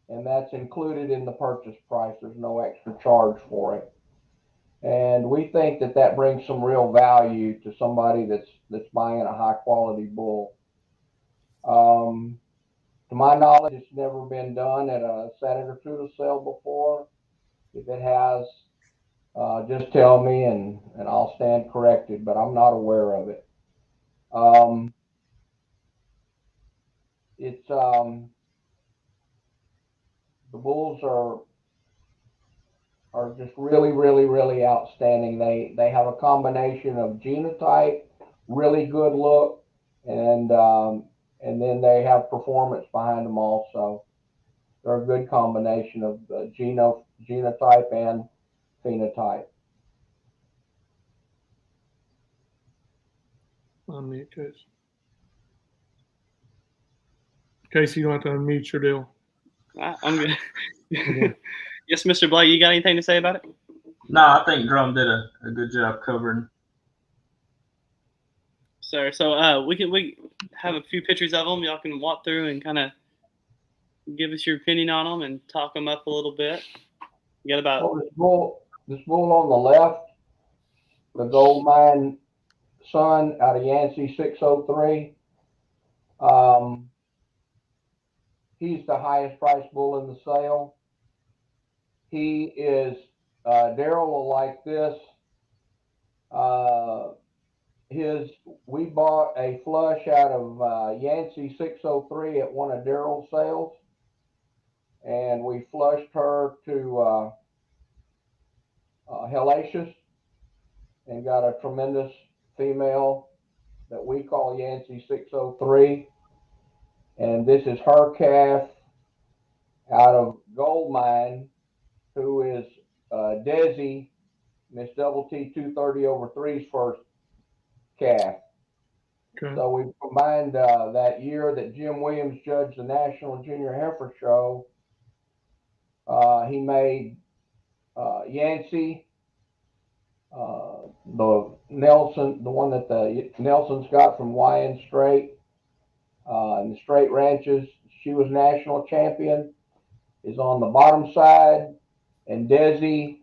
And that's included in the purchase price. There's no extra charge for it. And we think that that brings some real value to somebody that's buying a high quality bull. To my knowledge, it's never been done at a Santa Gertrudis sale before. If it has, just tell me and I'll stand corrected, but I'm not aware of it. The bulls are just really, really, really outstanding. They have a combination of genotype, really good look, and then they have performance behind them also. They're a good combination of genotype and phenotype. Unmute Casey. Casey, you don't have to unmute your deal. I'm good. Yes, Mr. Blake, you got anything to say about it? No, I think Drum did a good job covering. Sir, so we have a few pictures of them. Y'all can walk through and kind of give us your opinion on them and talk them up a little bit. You got about this bull on the left, the Gold Mine Son out of Yancey 603. He's the highest priced bull in the sale. He is Daryl will like this. We bought a flush out of Yancey 603 at one of Daryl's sales, and we flushed her to Hellacious and got a tremendous female that we call Yancey 603. And this is her calf out of Gold Mine, who is Desi, Miss Double T 230/3's first calf. Okay. So we combined that year that Jim Williams judged the National Junior Heifer Show. He made Yancey, the Nelson, the one that the Nelson's got from Wyand Straight, and the Straight Ranches. She was national champion, is on the bottom side, and Desi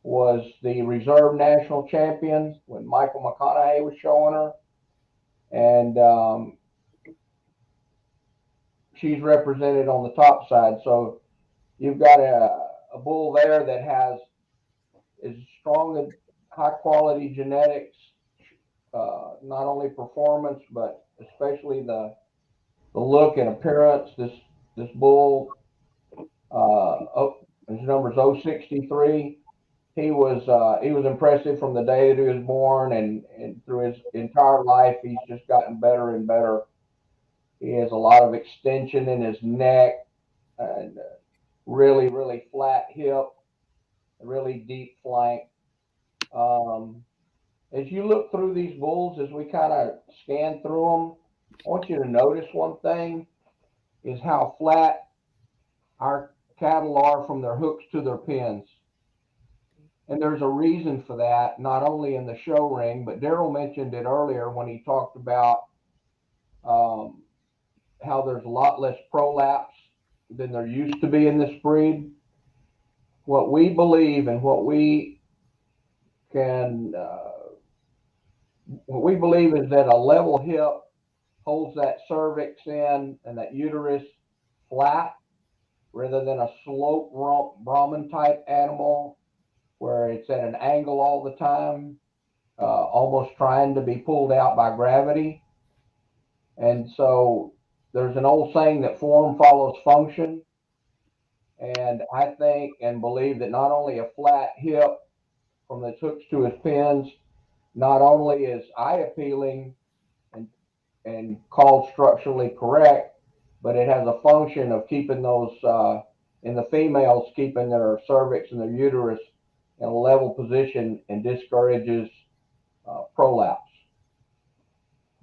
was the reserve national champion when Michael McConaughey was showing her. And she's represented on the top side. So you've got a bull there that is strong and high quality genetics, not only performance, but especially the look and appearance. This bull, his number's 063. He was impressive from the day that he was born, and through his entire life, he's just gotten better and better. He has a lot of extension in his neck, and really, really flat hip, really deep flank. As you look through these bulls, as we kind of scan through them, I want you to notice one thing is how flat our cattle are from their hooks to their pins. And there's a reason for that, not only in the show ring, but Daryl mentioned it earlier when he talked about how there's a lot less prolapse than there used to be in this breed. What we believe and what we believe is that a level hip holds that cervix in and that uterus flat rather than a slope Brahman type animal where it's at an angle all the time, almost trying to be pulled out by gravity. And so there's an old saying that form follows function. And I think and believe that not only a flat hip from the hooks to his pins, not only is eye appealing and called structurally correct, but it has a function of keeping those, in the females, keeping their cervix and their uterus in a level position and discourages prolapse.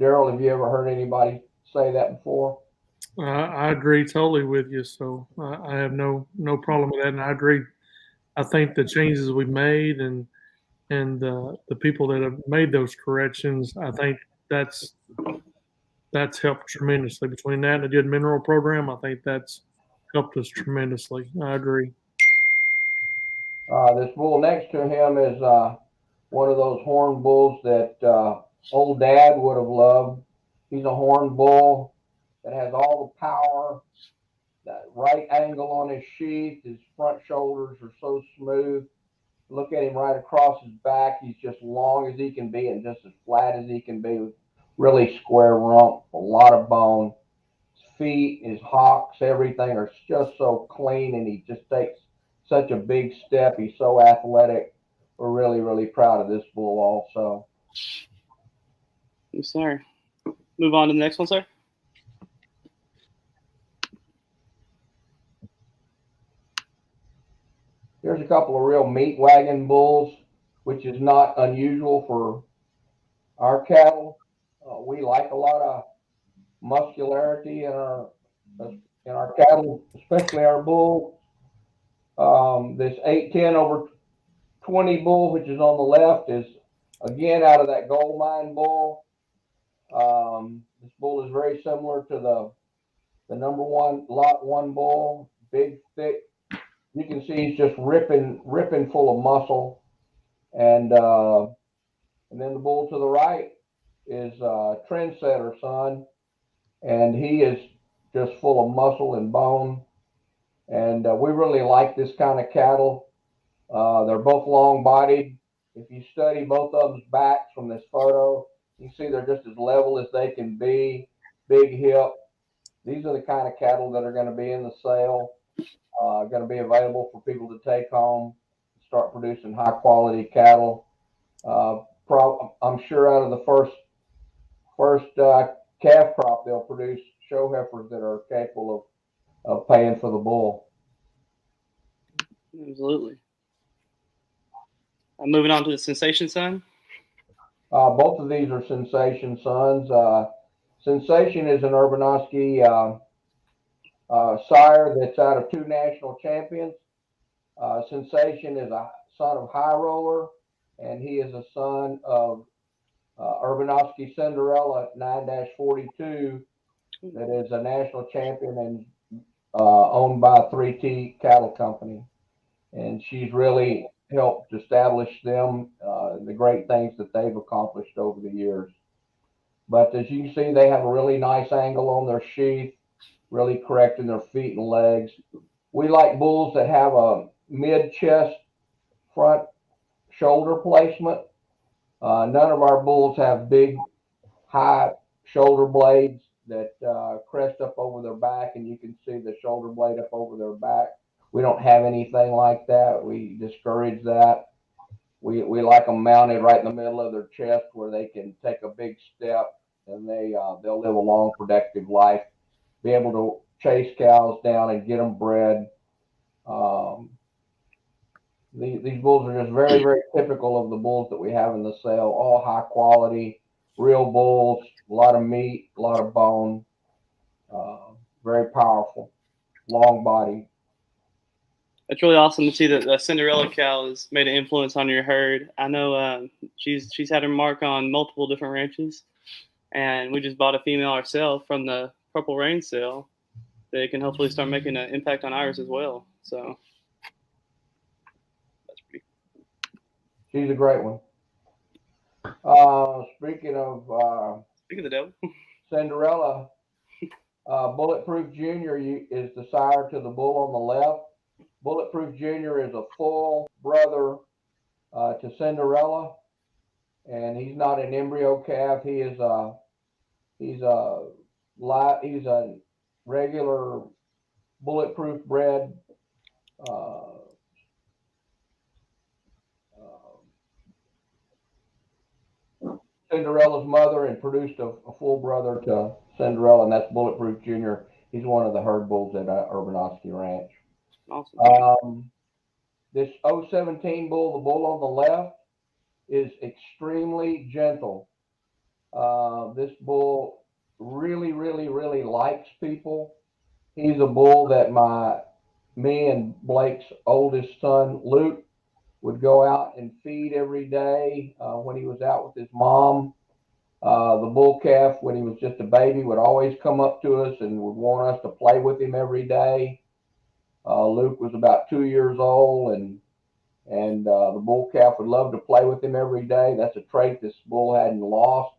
Daryl, have you ever heard anybody say that before? I agree totally with you. So I have no problem with that, and I agree. I think the changes we made and the people that have made those corrections, I think that's helped tremendously. Between that and the good mineral program, I think that's helped us tremendously. I agree. This bull next to him is one of those horn bulls that old dad would have loved. He's a horn bull that has all the power, that right angle on his sheath. His front shoulders are so smooth. Look at him right across his back. He's just long as he can be and just as flat as he can be, with really square rump, a lot of bone. His feet, his hocks, everything are just so clean, and he just takes such a big step. He's so athletic. We're really, really proud of this bull also. Yes, sir. Move on to the next one, sir. Here's a couple of real meat wagon bulls, which is not unusual for our cattle. We like a lot of muscularity in our cattle, especially our bulls. This 810/20 bull, which is on the left, is again out of that gold mine bull. This bull is very similar to the number one lot one bull, big, thick. You can see he's just ripping full of muscle, and then the bull to the right is Trendsetter son, and he is just full of muscle and bone. And we really like this kind of cattle. They're both long bodied. If you study both of them's backs from this photo, you can see they're just as level as they can be, big hip. These are the kind of cattle that are going to be in the sale, going to be available for people to take home, start producing high quality cattle. I'm sure out of the first calf crop, they'll produce show heifers that are capable of paying for the bull. Absolutely. Moving on to the Sensation son. Both of these are Sensation sons. Sensation is an Urbanosky sire that's out of two national champions. Sensation is a son of High Roller, and he is a son of Urbanosky Cinderella 9-42, that is a national champion and owned by 3T Cattle Company. And she's really helped establish them, the great things that they've accomplished over the years. But as you can see, they have a really nice angle on their sheath, really correcting their feet and legs. We like bulls that have a mid-chest front shoulder placement. None of our bulls have big, high shoulder blades that crest up over their back, and you can see the shoulder blade up over their back. We don't have anything like that. We discourage that. We like them mounted right in the middle of their chest where they can take a big step, and they'll live a long, productive life, be able to chase cows down and get them bred. These bulls are just very, very typical of the bulls that we have in the sale, all high quality, real bulls, a lot of meat, a lot of bone, very powerful, long body. It's really awesome to see that the Cinderella cow has made an influence on your herd. I know she's had her mark on multiple different ranches, and we just bought a female ourselves from the Purple Rain sale that can hopefully start making an impact on ours as well. So that's pretty cool. She's a great one. Speaking of the devil, Cinderella, Bulletproof Junior is the sire to the bull on the left. Bulletproof Junior is a full brother to Cinderella, and he's not an embryo calf. He's a regular bulletproof bred. Cinderella's mother, and produced a full brother to Cinderella, and that's Bulletproof Junior. He's one of the herd bulls at Urbanosky Ranch. Awesome. This 017 bull, the bull on the left, is extremely gentle. This bull really, really, really likes people. He's a bull that me and Blake's oldest son, Luke, would go out and feed every day when he was out with his mom. The bull calf, when he was just a baby, would always come up to us and would want us to play with him every day. Luke was about 2 years old, and the bull calf would love to play with him every day. That's a trait this bull hadn't lost.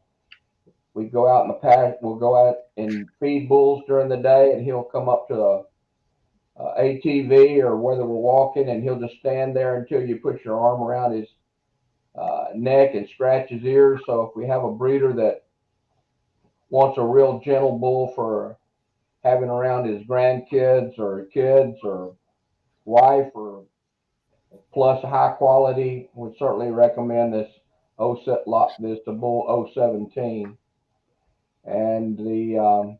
We'd go out in the paddock. We'll go out and feed bulls during the day, and he'll come up to the ATV or whether we're walking, and he'll just stand there until you put your arm around his neck and scratch his ears. So if we have a breeder that wants a real gentle bull for having around his grandkids or kids or wife, or plus high quality, would certainly recommend this the bull 017. And the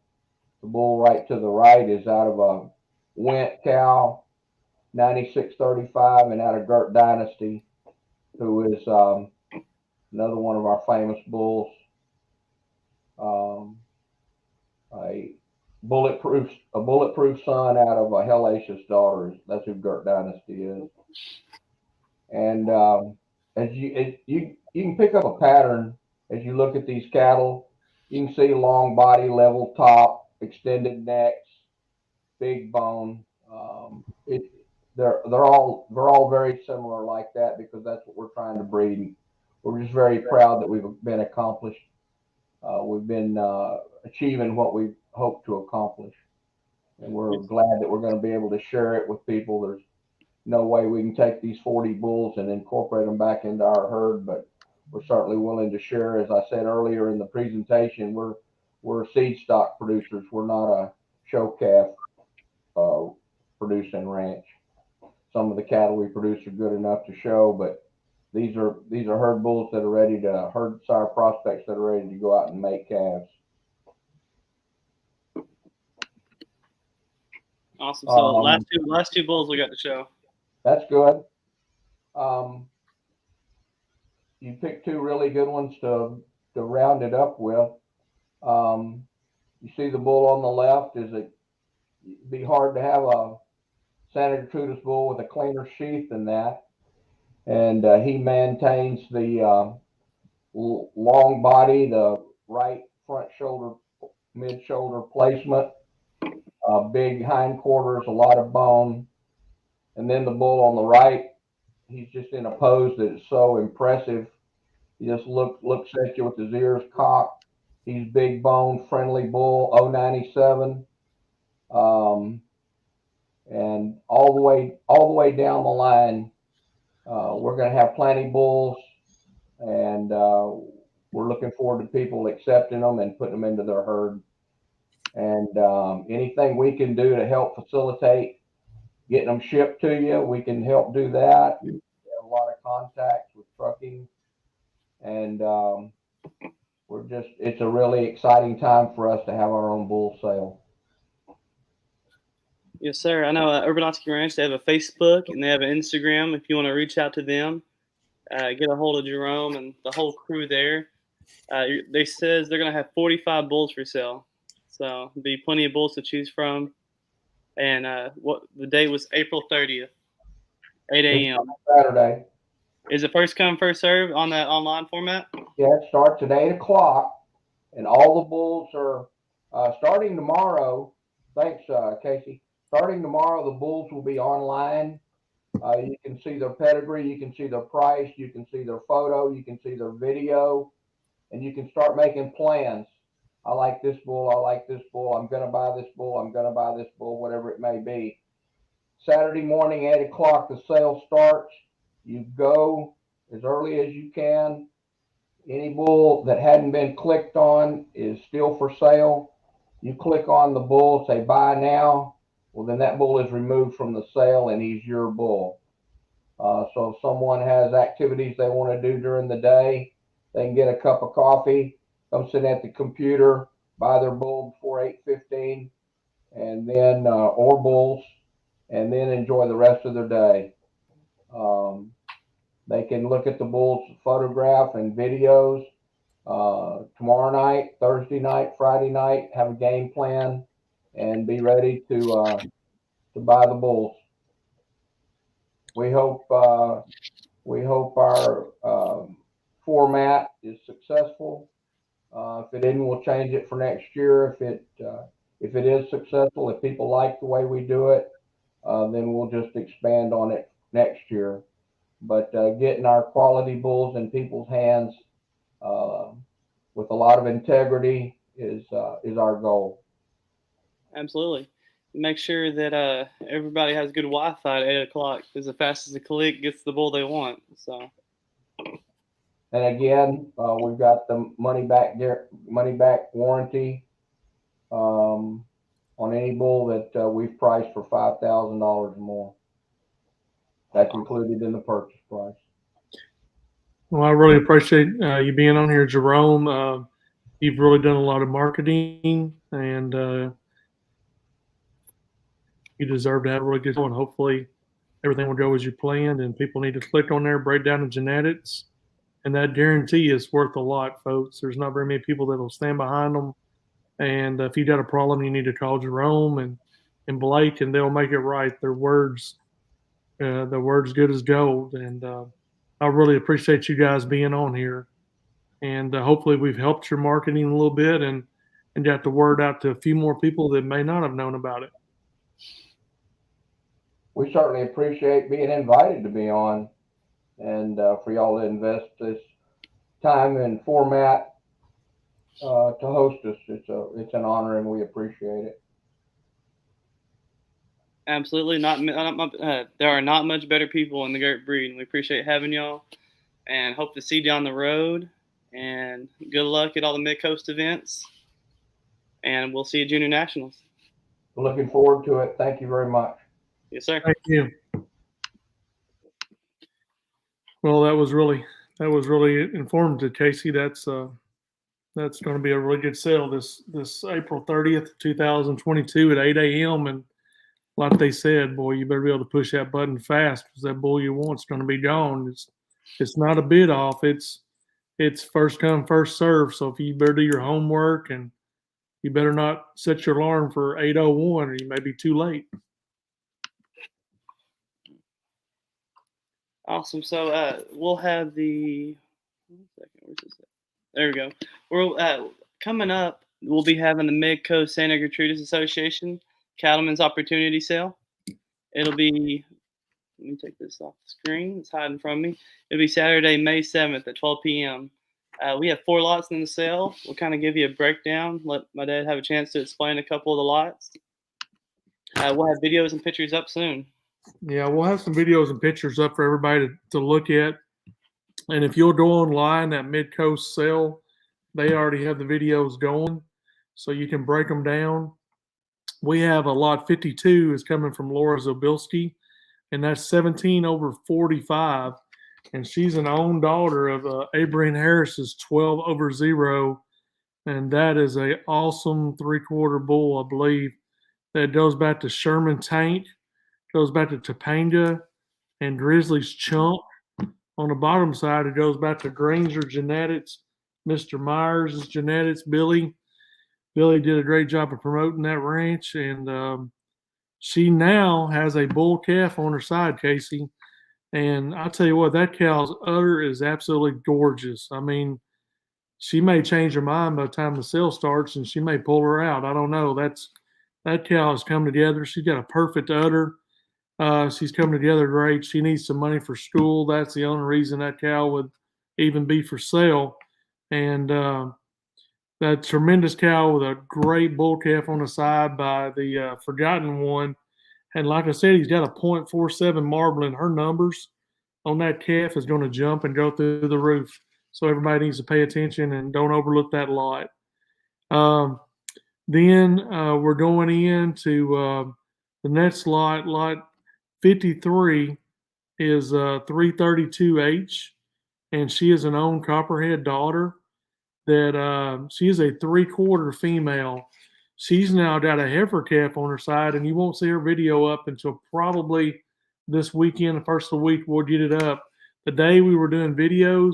bull right to the right is out of a Went cow, 9635, and out of Gert Dynasty, who is another one of our famous bulls. A bulletproof son out of a Hellacious Daughters. That's who Gert Dynasty is. And as you can pick up a pattern as you look at these cattle. You can see long body, level top, extended necks, big bone. They're all very similar like that because that's what we're trying to breed. We're just very proud that we've been accomplished. We've been achieving what we hope to accomplish, and we're glad that we're going to be able to share it with people. There's no way we can take these 40 bulls and incorporate them back into our herd, but we're certainly willing to share. As I said earlier in the presentation, we're seed stock producers. We're not a show calf producing ranch. Some of the cattle we produce are good enough to show, but these are herd bulls that are ready to herd sire prospects that are ready to go out and make calves. Awesome. So last two bulls we got to show. That's good. You picked two really good ones to round it up with. You see the bull on the left. It'd be hard to have a Santa Gertrudis bull with a cleaner sheath than that, and he maintains the long body, the right front shoulder, mid shoulder placement, big hindquarters, a lot of bone, and then the bull on the right, he's just in a pose that is so impressive. He just looks at you with his ears cocked. He's big bone, friendly bull, 097. And all the way down the line, we're going to have plenty bulls, and we're looking forward to people accepting them and putting them into their herd. And anything we can do to help facilitate getting them shipped to you, we can help do that. We have a lot of contacts with trucking, and it's a really exciting time for us to have our own bull sale. Yes, sir. I know Urbanosky Ranch, they have a Facebook and they have an Instagram. If you want to reach out to them, get a hold of Jerome and the whole crew there. They says they're going to have 45 bulls for sale. So there'll be plenty of bulls to choose from. And what the date was April 30th, 8 a.m. Saturday. Is it first come, first serve on that online format? Yeah, it starts at 8 o'clock, and all the bulls are starting tomorrow. Thanks, Casey. Starting tomorrow, the bulls will be online. You can see their pedigree, you can see their price, you can see their photo, you can see their video, and you can start making plans. I like this bull, I like this bull, I'm going to buy this bull, I'm going to buy this bull, whatever it may be. Saturday morning, 8 o'clock, the sale starts. You go as early as you can. Any bull that hadn't been clicked on is still for sale. You click on the bull, say buy now. Well, then that bull is removed from the sale and he's your bull. So if someone has activities they want to do during the day, they can get a cup of coffee, come sit at the computer, buy their bull before 8:15, and then or bulls, and then enjoy the rest of their day. Um, they can look at the bulls photograph and videos tomorrow night, Thursday night, Friday night. Have a game plan and be ready to buy the bulls. We hope our format is successful. If it isn't, we'll change it for next year. If it is successful, if people like the way we do it, then we'll just expand on it next year. But getting our quality bulls in people's hands uh, with a lot of integrity is our goal. Absolutely. Make sure that everybody has good Wi-Fi at 8 o'clock, because the fastest a click gets the bull they want. So. And again, we've got the money back warranty on any bull that we've priced for $5,000 or more. That's included in the purchase price. Well, I really appreciate you being on here, Jerome. You've really done a lot of marketing, and you deserve to have a really good one. Hopefully, everything will go as you planned, and people need to click on there, break down the genetics, and that guarantee is worth a lot, folks. There's not very many people that will stand behind them. And if you got a problem, you need to call Jerome and Blake, and they'll make it right. Their words good as gold. And I really appreciate you guys being on here. And hopefully we've helped your marketing a little bit and got the word out to a few more people that may not have known about it. We certainly appreciate being invited to be on, and for y'all to invest this time and format to host us. It's an honor, and we appreciate it. Absolutely not. There are not much better people in the goat breed, and we appreciate having y'all. And hope to see you down the road. And good luck at all the Mid-Coast events. And we'll see you at Junior Nationals. Looking forward to it. Thank you very much. Yes, sir. Thank you. Well, that was really informative, Casey. That's going to be a really good sale this April 30th, 2022 at 8 a.m. And like they said, boy, you better be able to push that button fast, because that bull you want is going to be gone. It's not a bid off. It's first come, first serve. So if you better do your homework, and you better not set your alarm for 8:01, or you may be too late. Awesome. So we'll have the. 1 second. Where's this at? There we go. We're coming up. We'll be having the Mid-Coast Santa Gertrudis Association Cattlemen's Opportunity Sale. It'll be. Let me take this off the screen. It's hiding from me. It'll be Saturday, May 7th at 12 p.m. We have 4 lots in the sale. We'll kind of give you a breakdown. Let my dad have a chance to explain a couple of the lots. We'll have videos and pictures up soon. Yeah, we'll have some videos and pictures up for everybody to look at. And if you'll go online, that Mid-Coast sale, they already have the videos going, so you can break them down. We have a lot 52 is coming from Laura Zobilski, and that's 17 over 45. And she's an own daughter of Abraham Harris's 12 over 0. And that is a awesome 3/4 bull, I believe, that goes back to Sherman Tank, goes back to Topanga and Grizzly's Chunk. On the bottom side, it goes back to Granger Genetics, Mr. Myers' Genetics, Billy. Billy did a great job of promoting that ranch, and she now has a bull calf on her side, Casey. And I'll tell you what, that cow's udder is absolutely gorgeous. I mean, she may change her mind by the time the sale starts, and she may pull her out. I don't know. That cow has come together. She's got a perfect udder. She's come together great. She needs some money for school. That's the only reason that cow would even be for sale. And that tremendous cow with a great bull calf on the side by the Forgotten One. And like I said, he's got a .47 marbling. Her numbers on that calf is going to jump and go through the roof. So everybody needs to pay attention and don't overlook that lot. Then we're going into the next lot. Lot 53 is 332H, and she is an owned Copperhead daughter that she is a 3/4 female. she's now got a heifer calf on her side, and you won't see her video up until probably this weekend, the first of the week. We'll get it up. The day we were doing videos,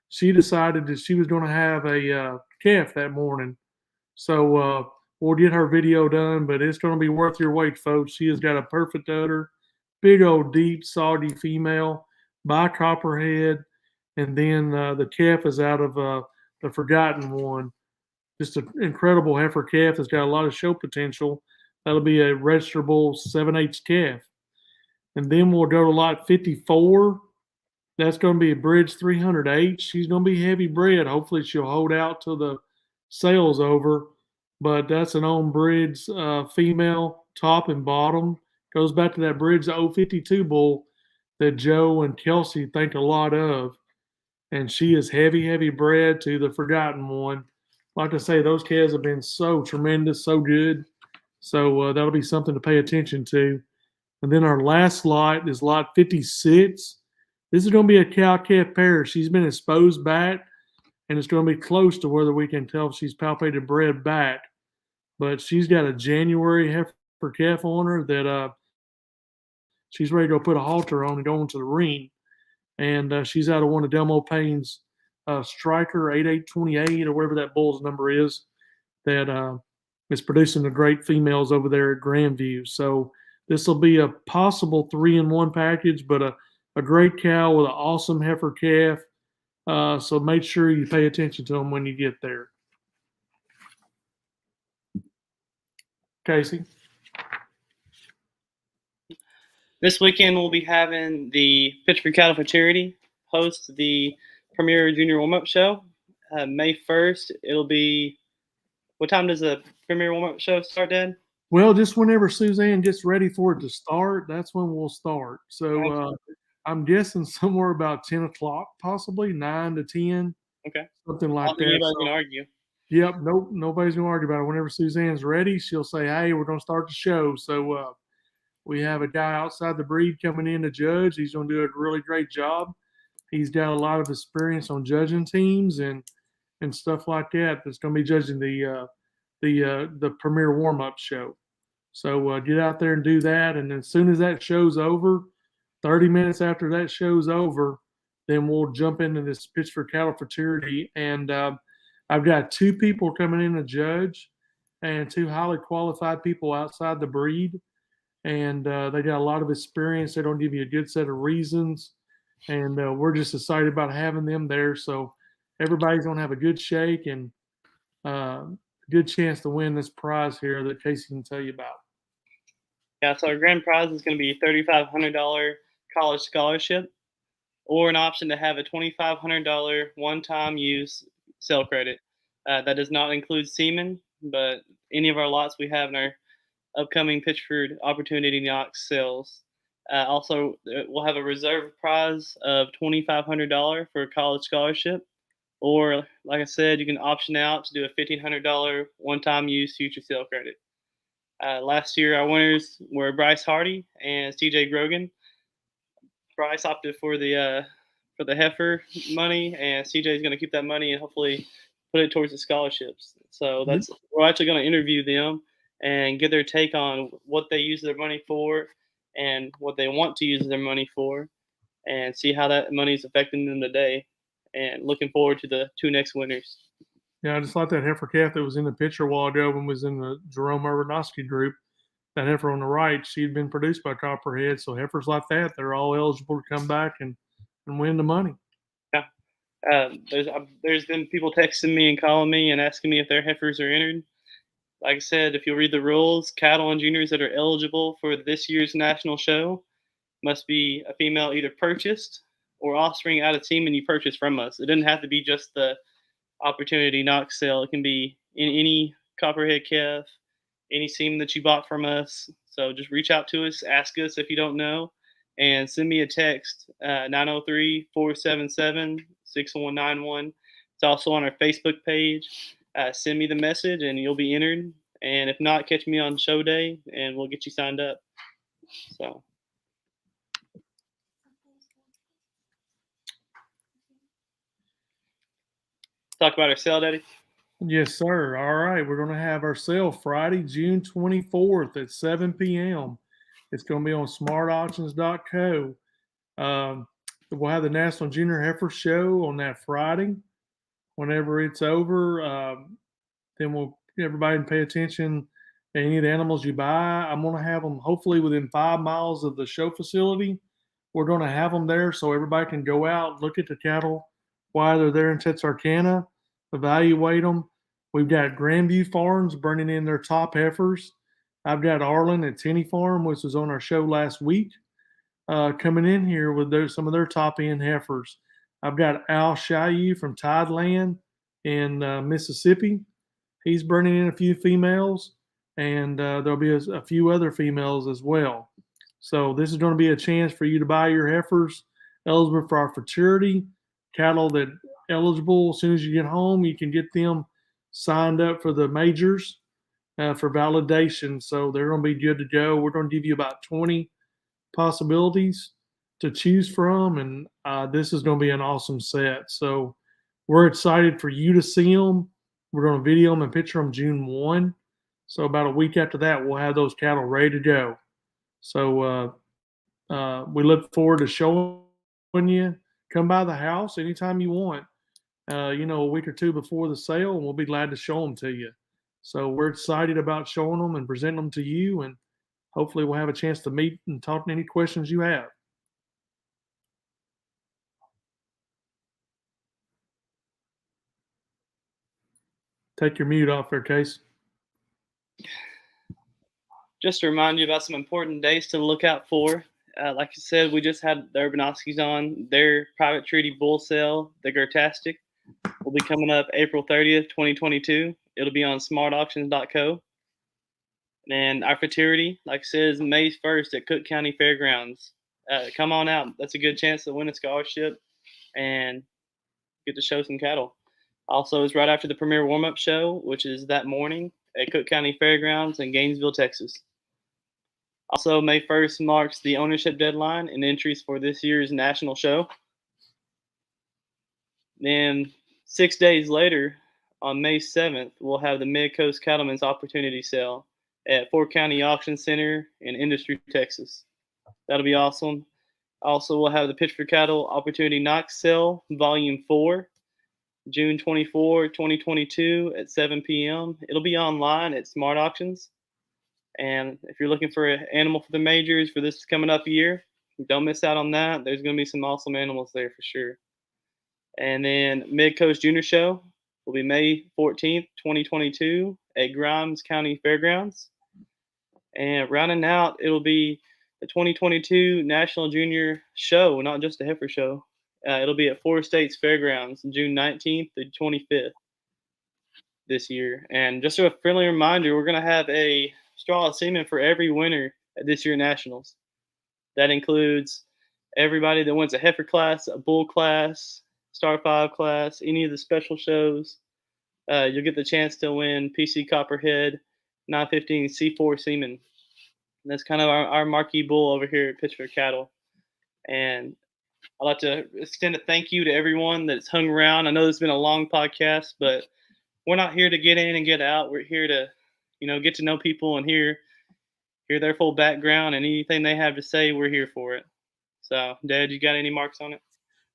she decided that she was going to have a calf that morning. So we'll get her video done, but it's going to be worth your wait, folks. She has got a perfect udder, big old deep salty female, by copperhead, and then the calf is out of the forgotten one. Just an incredible heifer calf that's got a lot of show potential. That'll be a registerable 7/8 calf. And then we'll go to lot 54. That's going to be a Bridge 308. She's going to be heavy bred. Hopefully, she'll hold out till the sale's over. But that's an on bridge female, top and bottom. Goes back to that Bridge 052 bull that Joe and Kelsey think a lot of. And she is heavy bred to the forgotten one. Like I say, those calves have been so tremendous, so good. So that'll be something to pay attention to. And then our last lot is lot 56. This is going to be a cow-calf pair. She's been exposed back, and it's going to be close to whether we can tell if she's palpated bred back. But she's got a January heifer calf on her that she's ready to go put a halter on and go into the ring. And she's out of one of Delmo Payne's Striker 8828 or whatever that bull's number is that is producing the great females over there at Grandview. So this will be a possible 3-in-1 package, but a great cow with an awesome heifer calf. So make sure you pay attention to them when you get there. Casey? This weekend we'll be having the Pittsburgh Cattle for Charity host the Premier Junior Warm-Up Show. May 1st, it'll be, what time does the Premier Warm-Up Show start, Dad? Well, just whenever Suzanne gets ready for it to start, that's when we'll start. So I'm guessing somewhere about 10 o'clock, possibly 9 to 10. Okay. Something like I don't think that. anybody's going to argue. Yep. Nope. Nobody's going to argue about it. Whenever Suzanne's ready, she'll say, hey, we're going to start the show. So we have a guy outside the breed coming in to judge. He's going to do a really great job. He's got a lot of experience on judging teams and stuff like that. That's going to be judging the Premier Warm-Up Show. So get out there and do that. And as soon as that show's over, 30 minutes after that show's over, then we'll jump into this Pittsburgh Cattle for Charity. And I've got 2 people coming in to judge and 2 highly qualified people outside the breed. And they got a lot of experience. They don't give you a good set of reasons. And we're just excited about having them there. So everybody's going to have a good shake and a good chance to win this prize here that Casey can tell you about. Yeah, so our grand prize is going to be a $3,500 college scholarship or an option to have a $2,500 one-time use sale credit. That does not include semen, but any of our lots we have in our upcoming Pittsburgh Opportunity Knox sales. Also, we'll have a reserve prize of $2,500 for a college scholarship. Or, like I said, you can option out to do a $1,500 one-time use future sale credit. Last year, our winners were Bryce Hardy and CJ Grogan. Bryce opted for the heifer money, and CJ is going to keep that money and hopefully put it towards the scholarships. So we're actually going to interview them and get their take on what they use their money for and what they want to use their money for, and see how that money is affecting them today. And looking forward to the 2 next winners. Yeah, I just like that heifer calf that was in the picture a while ago when was in the Jerome Urbanosky group. That heifer on the right, she'd been produced by Copperhead. So heifers like that, they're all eligible to come back and win the money. Yeah. There's been people texting me and calling me and asking me if their heifers are entered. Like I said, if you read the rules, cattle and juniors that are eligible for this year's national show must be a female either purchased or offspring out of team and you purchase from us. It doesn't have to be just the Opportunity Knox sale. It can be in any copperhead calf, any semen that you bought from us. So just reach out to us, ask us if you don't know, and send me a text, 903-477-6191. It's also on our Facebook page. Send me the message and you'll be entered. And if not, catch me on show day and we'll get you signed up. So. Talk about our sale, Daddy. Yes, sir. All right. We're going to have our sale Friday, June 24th at 7 p.m. It's going to be on smartauctions.co. We'll have the National Junior Heifer Show on that Friday. Whenever it's over, then we'll everybody can pay attention to any of the animals you buy. I'm going to have them hopefully within 5 miles of the show facility. We're going to have them there so everybody can go out, look at the cattle while they're there in Texarkana, evaluate them. We've got Grandview Farms bringing in their top heifers. I've got Arlen at Tenney Farm, which was on our show last week, coming in here with some of their top end heifers. I've got Al Shayu from Tideland in Mississippi. He's bringing in a few females, and there'll be a few other females as well. So this is going to be a chance for you to buy your heifers eligible for our futurity cattle that eligible. As soon as you get home, you can get them signed up for the majors for validation. So they're going to be good to go. We're going to give you about 20 possibilities to choose from, and this is going to be an awesome set. So we're excited for you to see them. We're going to video them and picture them June 1. So about a week after that, we'll have those cattle ready to go. So we look forward to showing you. Come by the house anytime you want, a week or two before the sale, and we'll be glad to show them to you. So we're excited about showing them and presenting them to you, and hopefully we'll have a chance to meet and talk to any questions you have. Take your mute off there, Case. Just to remind you about some important days to look out for. Like I said, we just had the Urbanoskys on. Their private treaty bull sale, the Gertastic, will be coming up April 30th, 2022. It'll be on smartauctions.co. And our futurity, like I said, is May 1st at Cook County Fairgrounds. Come on out. That's a good chance to win a scholarship and get to show some cattle. Also, it's right after the premier warm-up show, which is that morning at Cook County Fairgrounds in Gainesville, Texas. Also, May 1st marks the ownership deadline and entries for this year's national show. Then 6 days later, on May 7th, we'll have the Mid-Coast Cattlemen's Opportunity Sale at Fort County Auction Center in Industry, Texas. That'll be awesome. Also, we'll have the Pittsburgh Cattle Opportunity Knox Sale, Volume 4, June 24, 2022 at 7 p.m. It'll be online at Smart Auctions. And if you're looking for an animal for the majors for this coming up year, don't miss out on that. There's going to be some awesome animals there for sure. And then Mid-Coast Junior Show will be May 14th, 2022 at Grimes County Fairgrounds. And rounding out, it'll be the 2022 National Junior Show, not just a heifer show. It'll be at Four States Fairgrounds, June 19th to 25th this year. And just a friendly reminder, we're going to have a straw of semen for every winner at this year's Nationals. That includes everybody that wins a heifer class, a bull class, Star 5 class, any of the special shows. You'll get the chance to win PC Copperhead 915 C4 semen. And that's kind of our marquee bull over here at Pittsburgh Cattle. And I'd like to extend a thank you to everyone that's hung around. I know it's been a long podcast, but we're not here to get in and get out. We're here to, get to know people and hear their full background, and anything they have to say, we're here for it. So, Dad, you got any marks on it?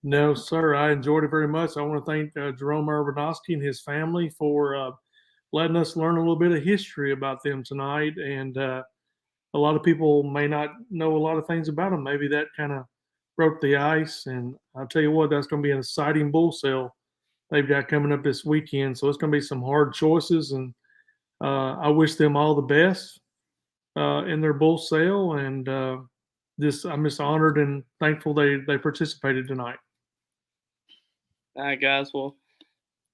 No, sir. I enjoyed it very much. I want to thank Jerome Urbanosky and his family for letting us learn a little bit of history about them tonight. And a lot of people may not know a lot of things about them. Maybe that kind of broke the ice. And I'll tell you what, that's going to be an exciting bull sale they've got coming up this weekend. So it's going to be some hard choices. And I wish them all the best in their bull sale. And I'm just honored and thankful they participated tonight. All right, guys. Well,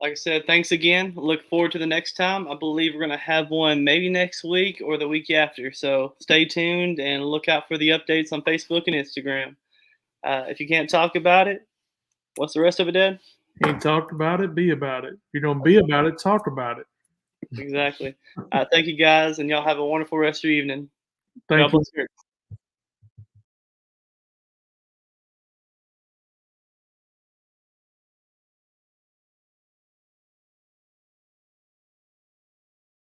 like I said, thanks again. Look forward to the next time. I believe we're going to have one maybe next week or the week after. So stay tuned and look out for the updates on Facebook and Instagram. If you can't talk about it, what's the rest of it, Dad? Ain't talked about it, be about it. If you're going to be about it, talk about it. Exactly. Thank you, guys, and y'all have a wonderful rest of your evening. Thank you.